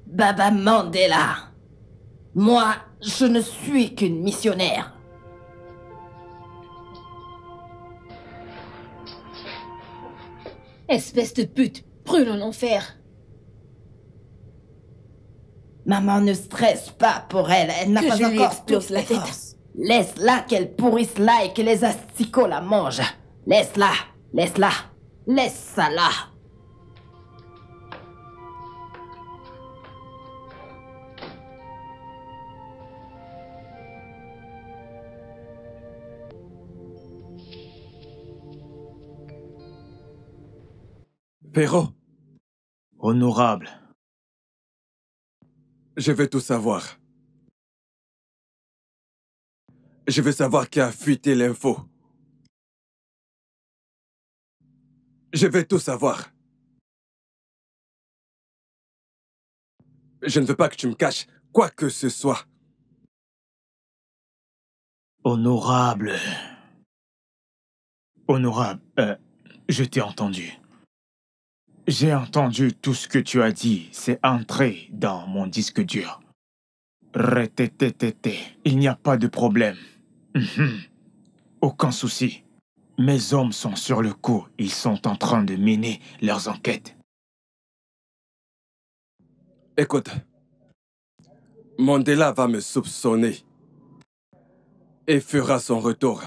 Baba Mandela. Moi, je ne suis qu'une missionnaire. Espèce de pute, brûle en enfer. Maman ne stresse pas pour elle. Elle n'a Que pas je lui encore explose toutes la les tête. forces. Laisse-la qu'elle pourrisse là et que les asticots la mangent. Laisse-la. Laisse-la. Laisse ça là. Perrault, Honorable, je veux tout savoir. Je veux savoir qui a fuité l'info. Je veux tout savoir. Je ne veux pas que tu me caches quoi que ce soit. honorable. Honorable, je t'ai entendu. J'ai entendu tout ce que tu as dit. C'est entré dans mon disque dur. Retététété. Il n'y a pas de problème. Aucun souci. Mes hommes sont sur le coup. Ils sont en train de mener leurs enquêtes. Écoute, Mandela va me soupçonner et fera son retour.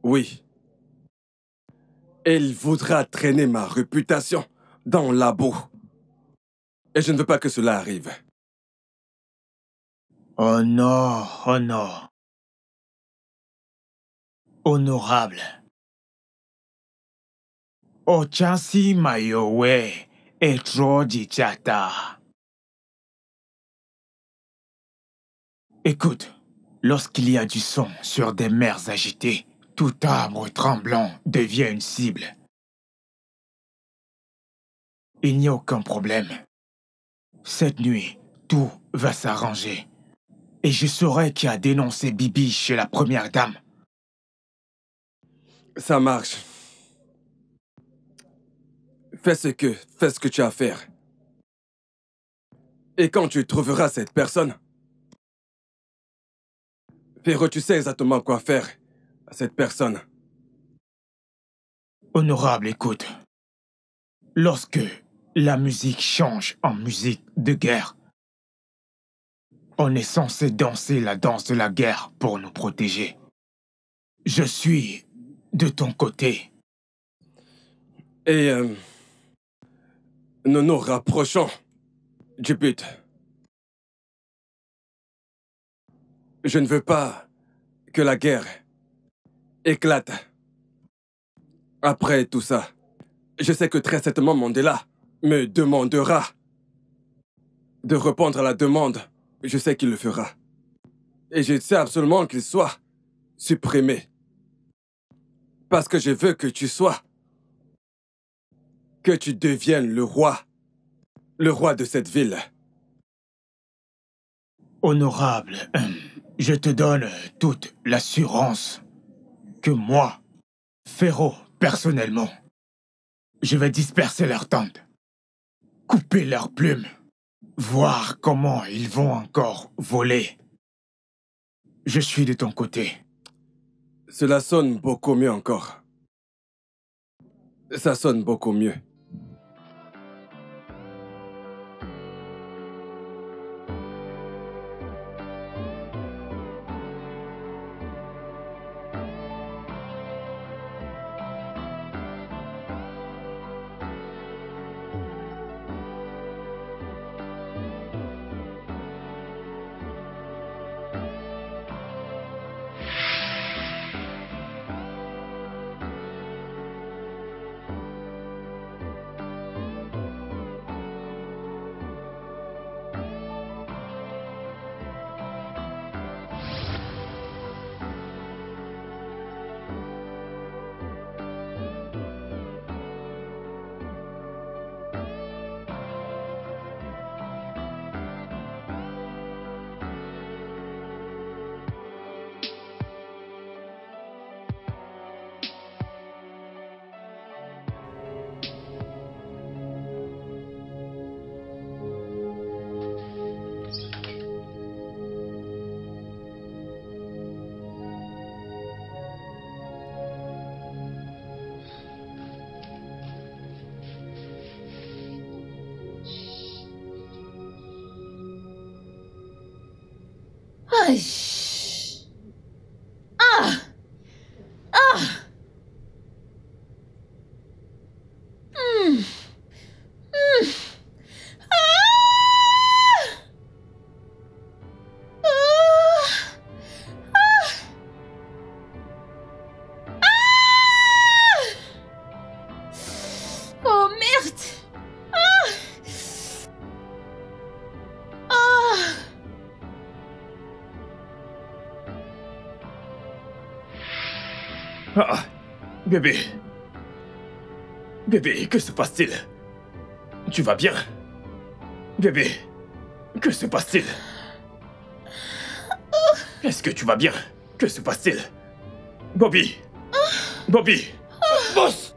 Oui. Et il voudra traîner ma réputation dans la boue. Et je ne veux pas que cela arrive. Oh non, oh non. Honorable. Ochansi Mayowe et Trojichata. Écoute, lorsqu'il y a du son sur des mers agitées, tout arbre tremblant devient une cible. Il n'y a aucun problème. Cette nuit, tout va s'arranger. Et je saurai qui a dénoncé Bibi chez la première dame. Ça marche. Fais ce que tu as à faire. Et quand tu trouveras cette personne, Perrault, tu sais exactement quoi faire à cette personne. Honorable, écoute. Lorsque la musique change en musique de guerre, on est censé danser la danse de la guerre pour nous protéger. Je suis de ton côté. Et nous nous rapprochons du but. Je ne veux pas que la guerre éclate. Après tout ça, je sais que très certainement Mandela me demandera de répondre à la demande. Je sais qu'il le fera. Et je sais absolument qu'il soit supprimé. Parce que je veux que tu sois, que tu deviennes le roi de cette ville. Honorable, je te donne toute l'assurance que moi, Ferro, personnellement, je vais disperser leurs tentes, couper leurs plumes, voir comment ils vont encore voler. Je suis de ton côté. Cela sonne beaucoup mieux encore. Ça sonne beaucoup mieux. Aïe. Ah. Ah. Hmm. Hmm. Ah. Ah. Ah. Ah. Oh Ah, bébé. Bébé, que se passe-t-il? Tu vas bien? Bébé, que se passe-t-il? Est-ce que tu vas bien? Que se passe-t-il? Bobby! Bobby! Boss!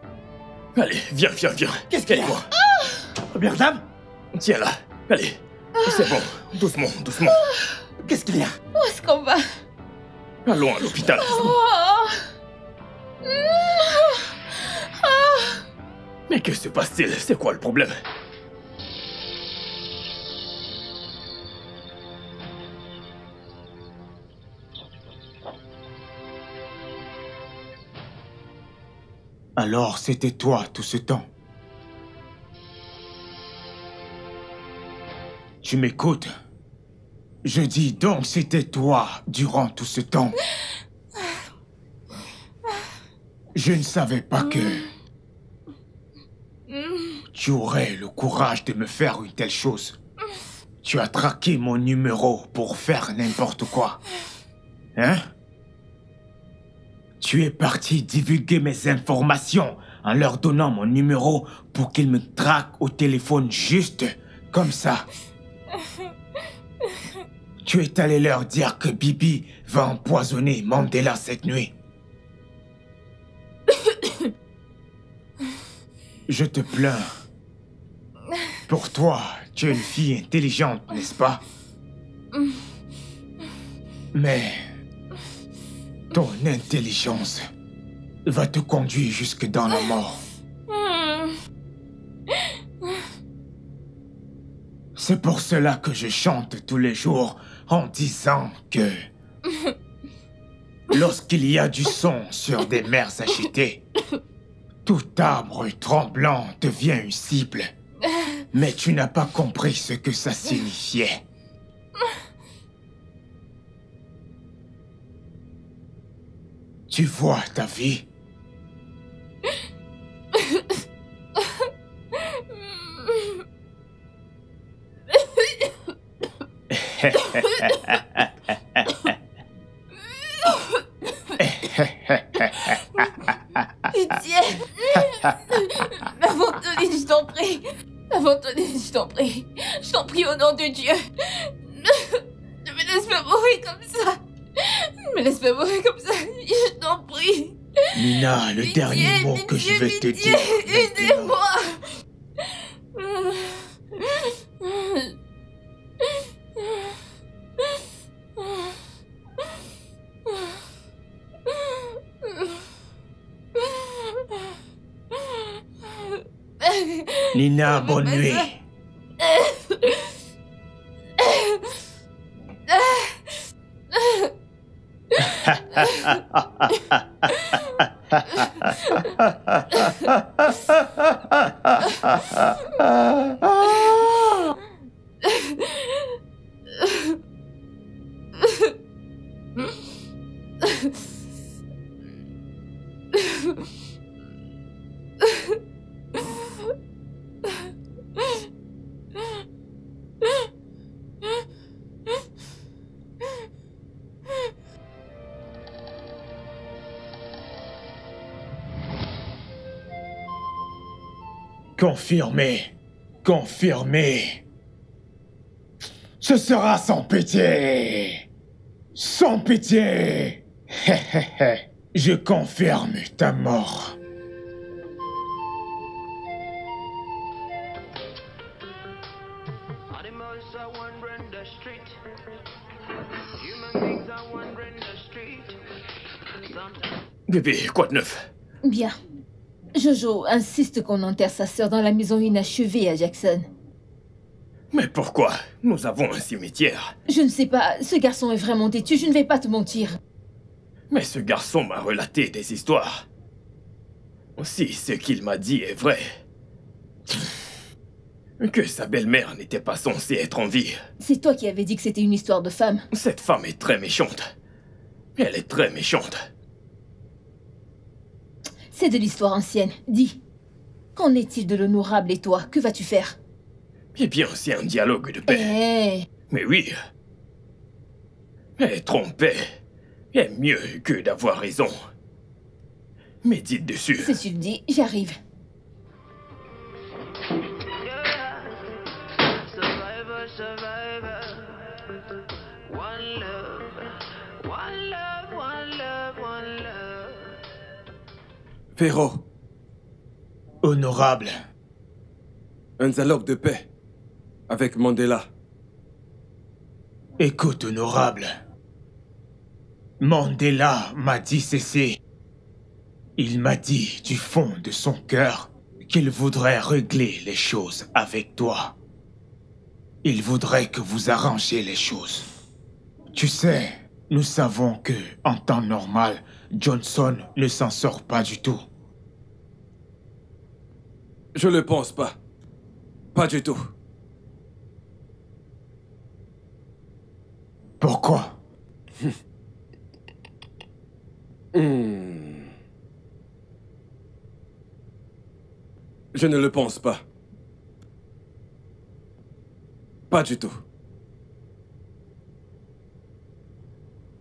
Allez, viens. Qu'est-ce qu'il y a? Aide-moi. Première dame? Tiens-la. Allez. C'est bon. Doucement. Qu'est-ce qu'il y a? Où est-ce qu'on va? Allons à l'hôpital. Mais que se passe-t-il? C'est quoi le problème? Alors c'était toi tout ce temps. Tu m'écoutes? Je dis donc c'était toi durant tout ce temps. Je ne savais pas que tu aurais le courage de me faire une telle chose. Tu as traqué mon numéro pour faire n'importe quoi. Hein? Tu es parti divulguer mes informations en leur donnant mon numéro pour qu'ils me traquent au téléphone juste comme ça. Tu es allé leur dire que Bibi va empoisonner Mandela cette nuit. Je te plains. Pour toi, tu es une fille intelligente, n'est-ce pas? Mais ton intelligence va te conduire jusque dans la mort. C'est pour cela que je chante tous les jours en disant que lorsqu'il y a du son sur des mers agitées, tout arbre tremblant devient une cible. Mais tu n'as pas compris ce que ça signifiait. Tu vois ta vie? Pitié! Anthony, je t'en prie! Anthony, je t'en prie! Je t'en prie au nom de Dieu! Ne me laisse pas mourir comme ça! Ne me laisse pas mourir comme ça! Je t'en prie! Nina, le dernier mot que je vais te dire. Aidez-moi! Nina, bonne nuit. Confirmé. Confirmé. Ce sera sans pitié. Sans pitié. Je confirme ta mort. Animals are wandering the street. Human beings are wandering the street. Sometimes Bébé, quoi de neuf? Bien. Jojo insiste qu'on enterre sa sœur dans la maison inachevée à Jackson. Mais pourquoi? Nous avons un cimetière. Je ne sais pas, ce garçon est vraiment têtu, je ne vais pas te mentir. Mais ce garçon m'a relaté des histoires. Si ce qu'il m'a dit est vrai, que sa belle-mère n'était pas censée être en vie. C'est toi qui avais dit que c'était une histoire de femme. Cette femme est très méchante. Elle est très méchante. C'est de l'histoire ancienne. Dis, qu'en est-il de l'honorable et toi? Que vas-tu faire? Eh bien, c'est un dialogue de paix. Mais oui. Et tromper est mieux que d'avoir raison. Médite dessus. Si tu le dis, j'arrive. Yeah. Survivor, survivor. One love. One love, one love, one love. Féro, Honorable, un dialogue de paix avec Mandela. écoute, honorable. Mandela m'a dit cesser. Il m'a dit du fond de son cœur qu'il voudrait régler les choses avec toi. Il voudrait que vous arrangiez les choses. Tu sais, nous savons que, en temps normal, Johnson ne s'en sort pas du tout. Je le pense pas. Pas du tout. Pourquoi? Je ne le pense pas. Pas du tout.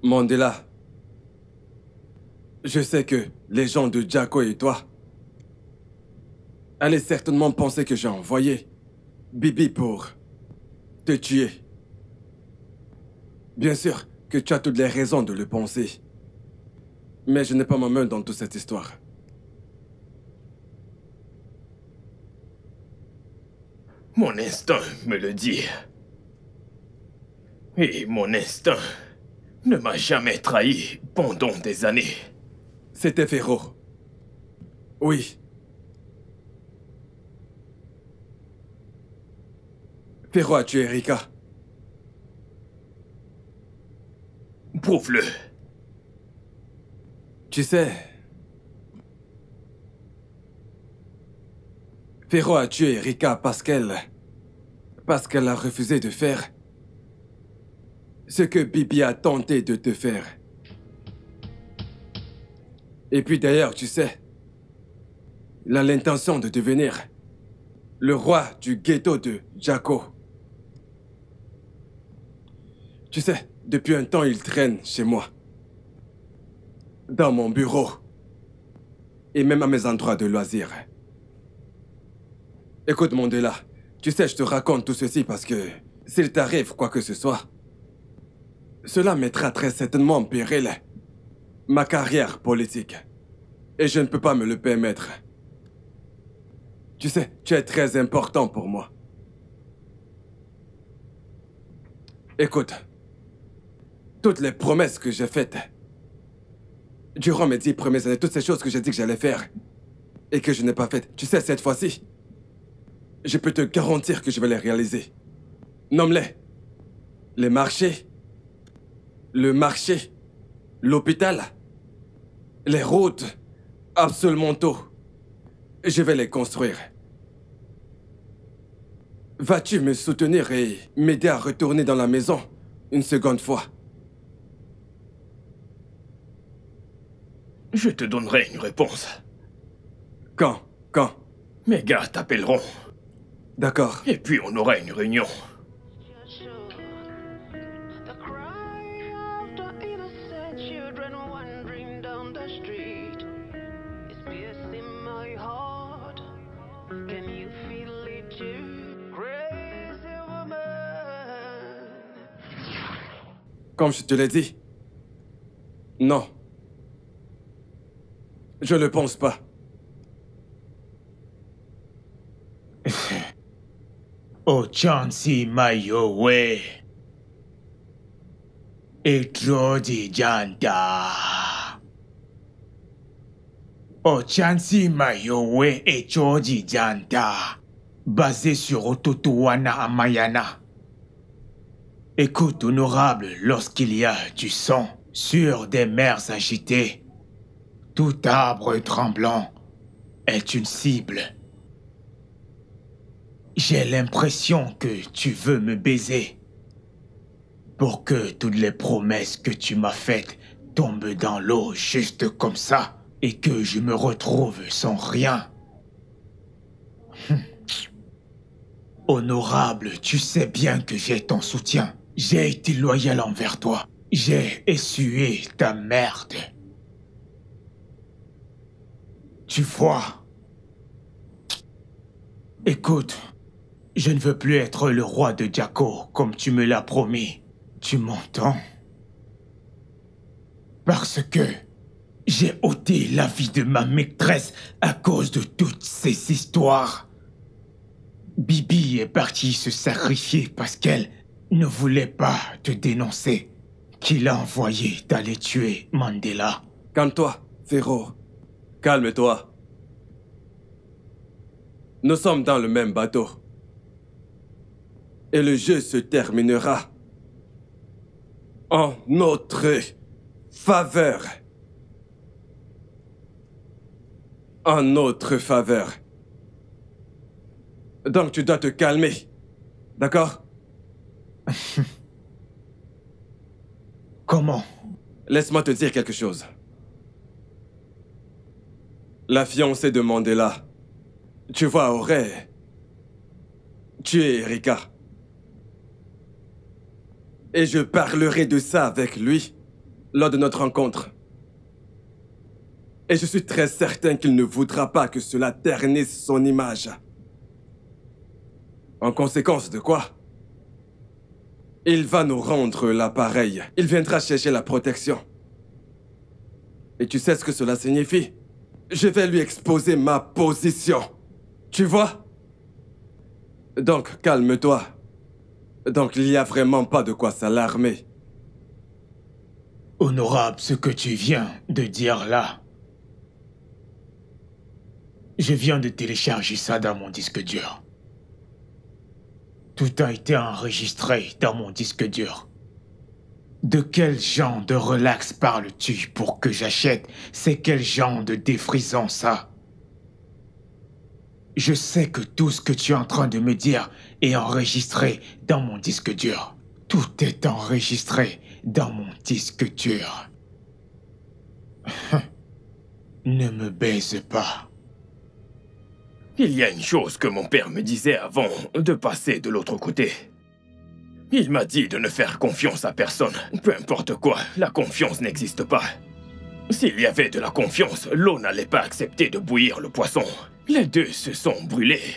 Mandela, je sais que les gens de Jaco et toi allaient certainement penser que j'ai envoyé Bibi pour te tuer. Bien sûr que tu as toutes les raisons de le penser. Mais je n'ai pas ma main dans toute cette histoire. Mon instinct me le dit. Et mon instinct ne m'a jamais trahi pendant des années. C'était Féro. Oui. Féro a tué Erika. Prouve-le. Tu sais... Féro a tué Erika parce qu'elle a refusé de faire ce que Bibi a tenté de te faire. Et puis d'ailleurs, tu sais, il a l'intention de devenir le roi du ghetto de Jaco. Tu sais, depuis un temps, il traîne chez moi. Dans mon bureau. Et même à mes endroits de loisirs. Écoute, Mandela, tu sais, je te raconte tout ceci parce que s'il t'arrive quoi que ce soit, cela mettra très certainement en péril ma carrière politique. Et je ne peux pas me le permettre. Tu sais, tu es très important pour moi. Écoute, toutes les promesses que j'ai faites, durant mes 10 premières années, toutes ces choses que j'ai dit que j'allais faire et que je n'ai pas faites, tu sais, cette fois-ci, je peux te garantir que je vais les réaliser. Nomme-les. Les marchés, le marché, l'hôpital, les routes, absolument tout. Je vais les construire. Vas-tu me soutenir et m'aider à retourner dans la maison une seconde fois? Je te donnerai une réponse. Quand? Mes gars t'appelleront. D'accord. Et puis on aura une réunion. The cry of the innocent children wandering down the street is piercing my heart. Can you feel it too? Crazy woman. Comme je te l'ai dit. Non. Je le pense pas. Ochansi Mayowe. Et Jodi Janda. Ochansi Mayowe et Jodi Janda. Basé sur Ototowana Amayana. Écoute, honorable, lorsqu'il y a du sang sur des mers agitées, tout arbre tremblant est une cible. J'ai l'impression que tu veux me baiser pour que toutes les promesses que tu m'as faites tombent dans l'eau juste comme ça et que je me retrouve sans rien. Honorable, tu sais bien que j'ai ton soutien. J'ai été loyal envers toi. J'ai essuyé ta merde. Tu vois. Écoute, je ne veux plus être le roi de Jaco comme tu me l'as promis. Tu m'entends? Parce que j'ai ôté la vie de ma maîtresse à cause de toutes ces histoires. Bibi est partie se sacrifier parce qu'elle ne voulait pas te dénoncer. Qui l'a envoyé d'aller tuer Mandela. Calme-toi, Féro. Calme-toi. Nous sommes dans le même bateau. Et le jeu se terminera en notre faveur. En notre faveur. Donc tu dois te calmer. D'accord? Comment? Laisse-moi te dire quelque chose. La fiancée de Mandela, tu vois, aurait tué Erika. Et je parlerai de ça avec lui lors de notre rencontre. Et je suis très certain qu'il ne voudra pas que cela ternisse son image. En conséquence de quoi? Il va nous rendre l'appareil. Il viendra chercher la protection. Et tu sais ce que cela signifie? Je vais lui exposer ma position. Tu vois? Donc, calme-toi. Donc, il n'y a vraiment pas de quoi s'alarmer. Honorable, ce que tu viens de dire là. Je viens de télécharger ça dans mon disque dur. Tout a été enregistré dans mon disque dur. De quel genre de relax parles-tu pour que j'achète? C'est quel genre de défrisant ça? Je sais que tout ce que tu es en train de me dire est enregistré dans mon disque dur. Tout est enregistré dans mon disque dur. Ne me baise pas. Il y a une chose que mon père me disait avant de passer de l'autre côté. Il m'a dit de ne faire confiance à personne. Peu importe quoi, la confiance n'existe pas. S'il y avait de la confiance, l'eau n'allait pas accepter de bouillir le poisson. Les deux se sont brûlés.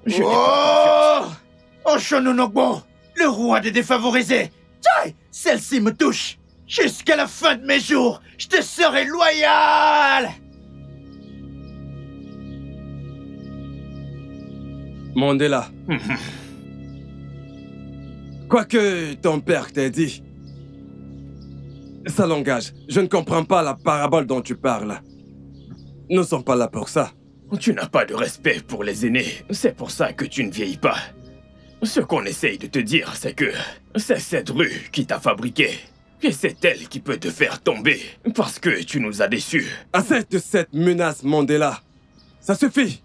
Je n'ai pas confiance. Oshononogbo, le roi des défavorisés. Tchai, celle-ci me touche. Jusqu'à la fin de mes jours, je te serai loyal. Mandela. Quoi que ton père t'ait dit, ça l'engage. Je ne comprends pas la parabole dont tu parles. Nous ne sommes pas là pour ça. Tu n'as pas de respect pour les aînés. C'est pour ça que tu ne vieillis pas. Ce qu'on essaye de te dire, c'est que c'est cette rue qui t'a fabriqué. Et c'est elle qui peut te faire tomber parce que tu nous as déçus. Assez de cette menace, Mandela. Ça suffit.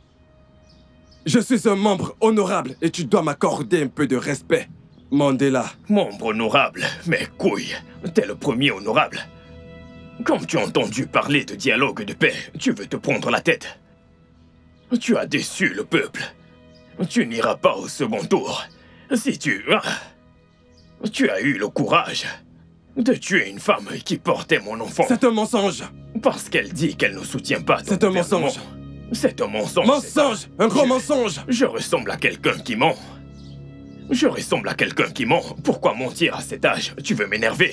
Je suis un membre honorable et tu dois m'accorder un peu de respect, Mandela. Membre honorable, mais couille, t'es le premier honorable. Comme tu as entendu parler de dialogue de paix, tu veux te prendre la tête. Tu as déçu le peuple. Tu n'iras pas au second tour. Si tu as eu le courage de tuer une femme qui portait mon enfant. C'est un mensonge. Parce qu'elle dit qu'elle ne soutient pas ton C'est un mensonge. C'est un mensonge. Mensonge! Un gros mensonge! Je ressemble à quelqu'un qui ment. Je ressemble à quelqu'un qui ment. Pourquoi mentir à cet âge? Tu veux m'énerver?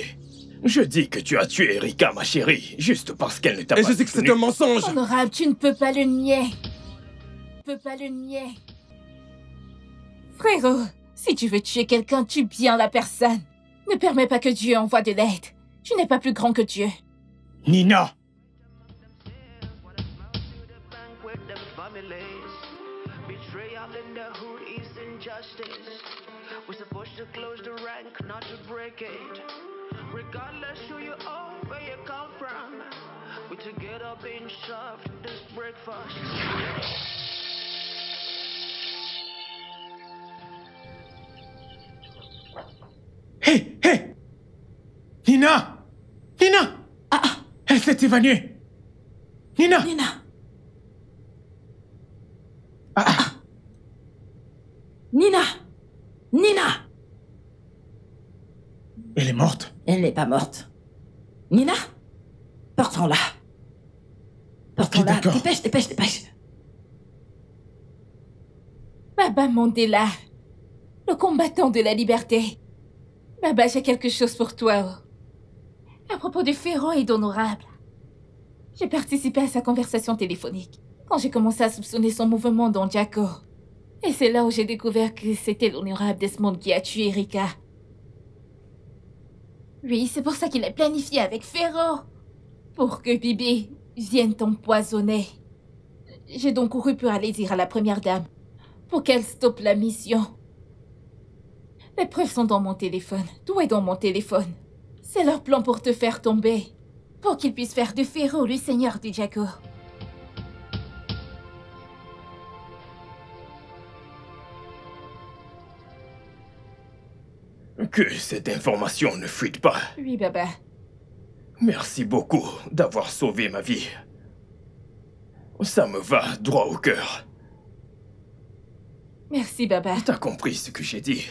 Je dis que tu as tué Erika, ma chérie, juste parce qu'elle ne t'a pas Et je dis que c'est un mensonge! Honorable, tu ne peux pas le nier. Tu ne peux pas le nier. Frérot, si tu veux tuer quelqu'un, tue bien la personne. Ne permets pas que Dieu envoie de l'aide. Tu n'es pas plus grand que Dieu. Nina! Betrayal in the hood is injustice. We're supposed to close the rank, not to break it. Regardless who you are, where you come from, we together being served this breakfast. Hé, hé! Nina! Nina! Elle s'est évanouie! Nina! Nina! Nina! Nina! Elle est morte? Elle n'est pas morte. Nina? Portons-la. Qui là. d'accord. Dépêche, dépêche, dépêche. Baba Mandela, le combattant de la liberté. Baba, j'ai quelque chose pour toi. À propos du Pharaon et d'Honorable. J'ai participé à sa conversation téléphonique quand j'ai commencé à soupçonner son mouvement dans Jaco. Et c'est là où j'ai découvert que c'était l'honorable Desmond qui a tué Erika. Oui, c'est pour ça qu'il a planifié avec Pharaon. Pour que Bibi vienne t'empoisonner. J'ai donc couru pour aller dire à la première dame pour qu'elle stoppe la mission. Les preuves sont dans mon téléphone. Tout est dans mon téléphone. C'est leur plan pour te faire tomber. Pour qu'ils puissent faire de Pharaon le seigneur du Jaco. Que cette information ne fuite pas. Oui, Baba. Merci beaucoup d'avoir sauvé ma vie. Ça me va droit au cœur. Merci, Baba. T'as compris ce que j'ai dit?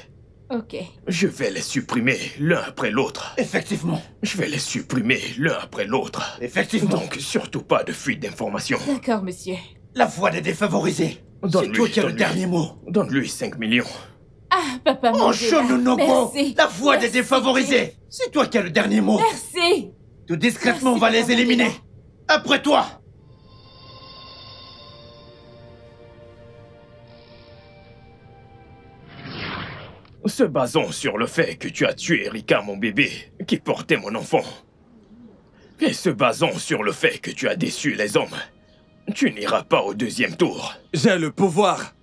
Ok. Je vais les supprimer l'un après l'autre. Effectivement. Je vais les supprimer l'un après l'autre. Effectivement. Donc, surtout pas de fuite d'informations. D'accord, monsieur. La voix des défavorisés. C'est Donne-lui, toi qui as le donne-lui. dernier mot. Donne-lui 5 millions. Ah, Papa Mandela. Oshononobo, Merci. la voix des Merci. défavorisés. C'est toi qui as le dernier mot. Merci. Tout discrètement, Merci, on va les Papa éliminer. Mandela. Après toi. Se basant sur le fait que tu as tué Erika, mon bébé, qui portait mon enfant, et se basant sur le fait que tu as déçu les hommes, tu n'iras pas au deuxième tour. J'ai le pouvoir,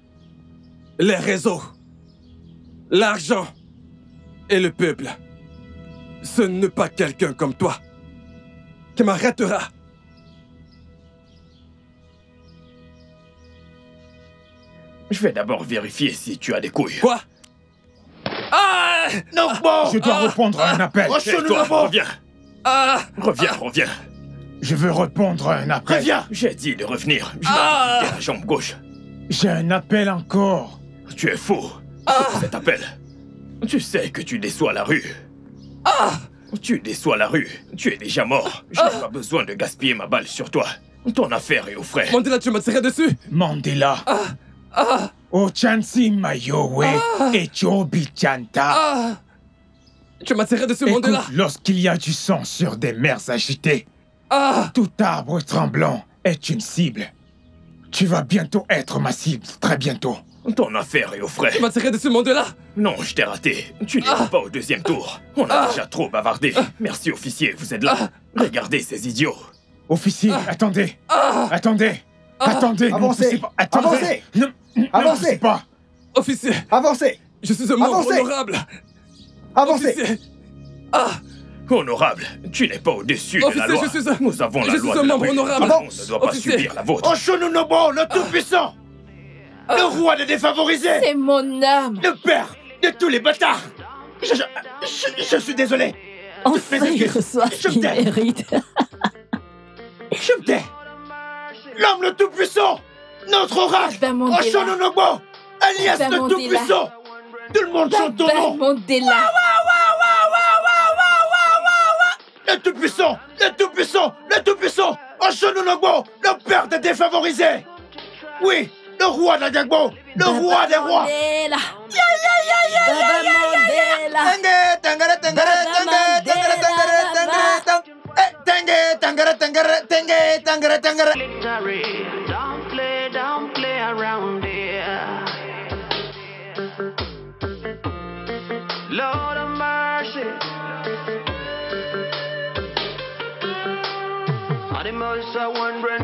les réseaux, l'argent et le peuple. Ce n'est pas quelqu'un comme toi qui m'arrêtera. Je vais d'abord vérifier si tu as des couilles. Quoi? Ah! Non, bon. Je dois répondre à un appel. Toi, Oshononobo, reviens. Ah! Reviens. Je veux répondre à un appel. reviens. J'ai dit de revenir. Je Ah! vais te la jambe gauche. J'ai un appel encore. Tu es fou. Écoute cet appel. Tu sais que tu déçois la rue. Tu déçois la rue. Tu es déjà mort. Je n'ai pas besoin de gaspiller ma balle sur toi. Ton affaire est au frais. Mandela, tu m'as tiré dessus. Mandela. Ochansi Mayowe et Chobi Chanta. Ah! Tu m'as tiré dessus, Écoute, Mandela. lorsqu'il y a du sang sur des mers agitées, Ah! tout arbre tremblant est une cible. Tu vas bientôt être ma cible, très bientôt. Ton affaire est au frais. Tu m'as tiré dessus, Mandela. Non, je t'ai raté. Tu n'iras pas au deuxième tour. On a déjà trop bavardé. Merci, officier, vous êtes là. Regardez ces idiots. Officier, attendez. Attendez. Attendez, ne Avancez. poussez pas. Attendez. Avancez. Ne Avancez. poussez pas. Officier, Avancez. je suis un membre Avancez. honorable. Avancez. Officier. Ah! Honorable, tu n'es pas au-dessus de Officier, la loi. je suis un- Nous avons la je suis loi un de la membre rue. honorable. Tout le monde ne doit pas Officier. subir la vôtre. Oshononobo, le tout-puissant. Le roi des défavorisés. C'est mon âme. Le père de tous les bâtards. Je suis désolé. Enfin, il reçoit ce qu'il mérite. Je me tais. L'homme le tout-puissant. Notre oracle. Baba Mandela. Oshononobo. Alias Baba le Mandela. tout-puissant. Tout le monde chante ton Baba nom. Mandela. Le tout-puissant. Le tout-puissant. Le tout-puissant. Oshononobo. Le père des défavorisés. Oui. Le roi de la Jagbo. Le roi des rois. Mandela. Baba Mandela. Victory. Don't play around here. Lord of mercy. Animals are wondering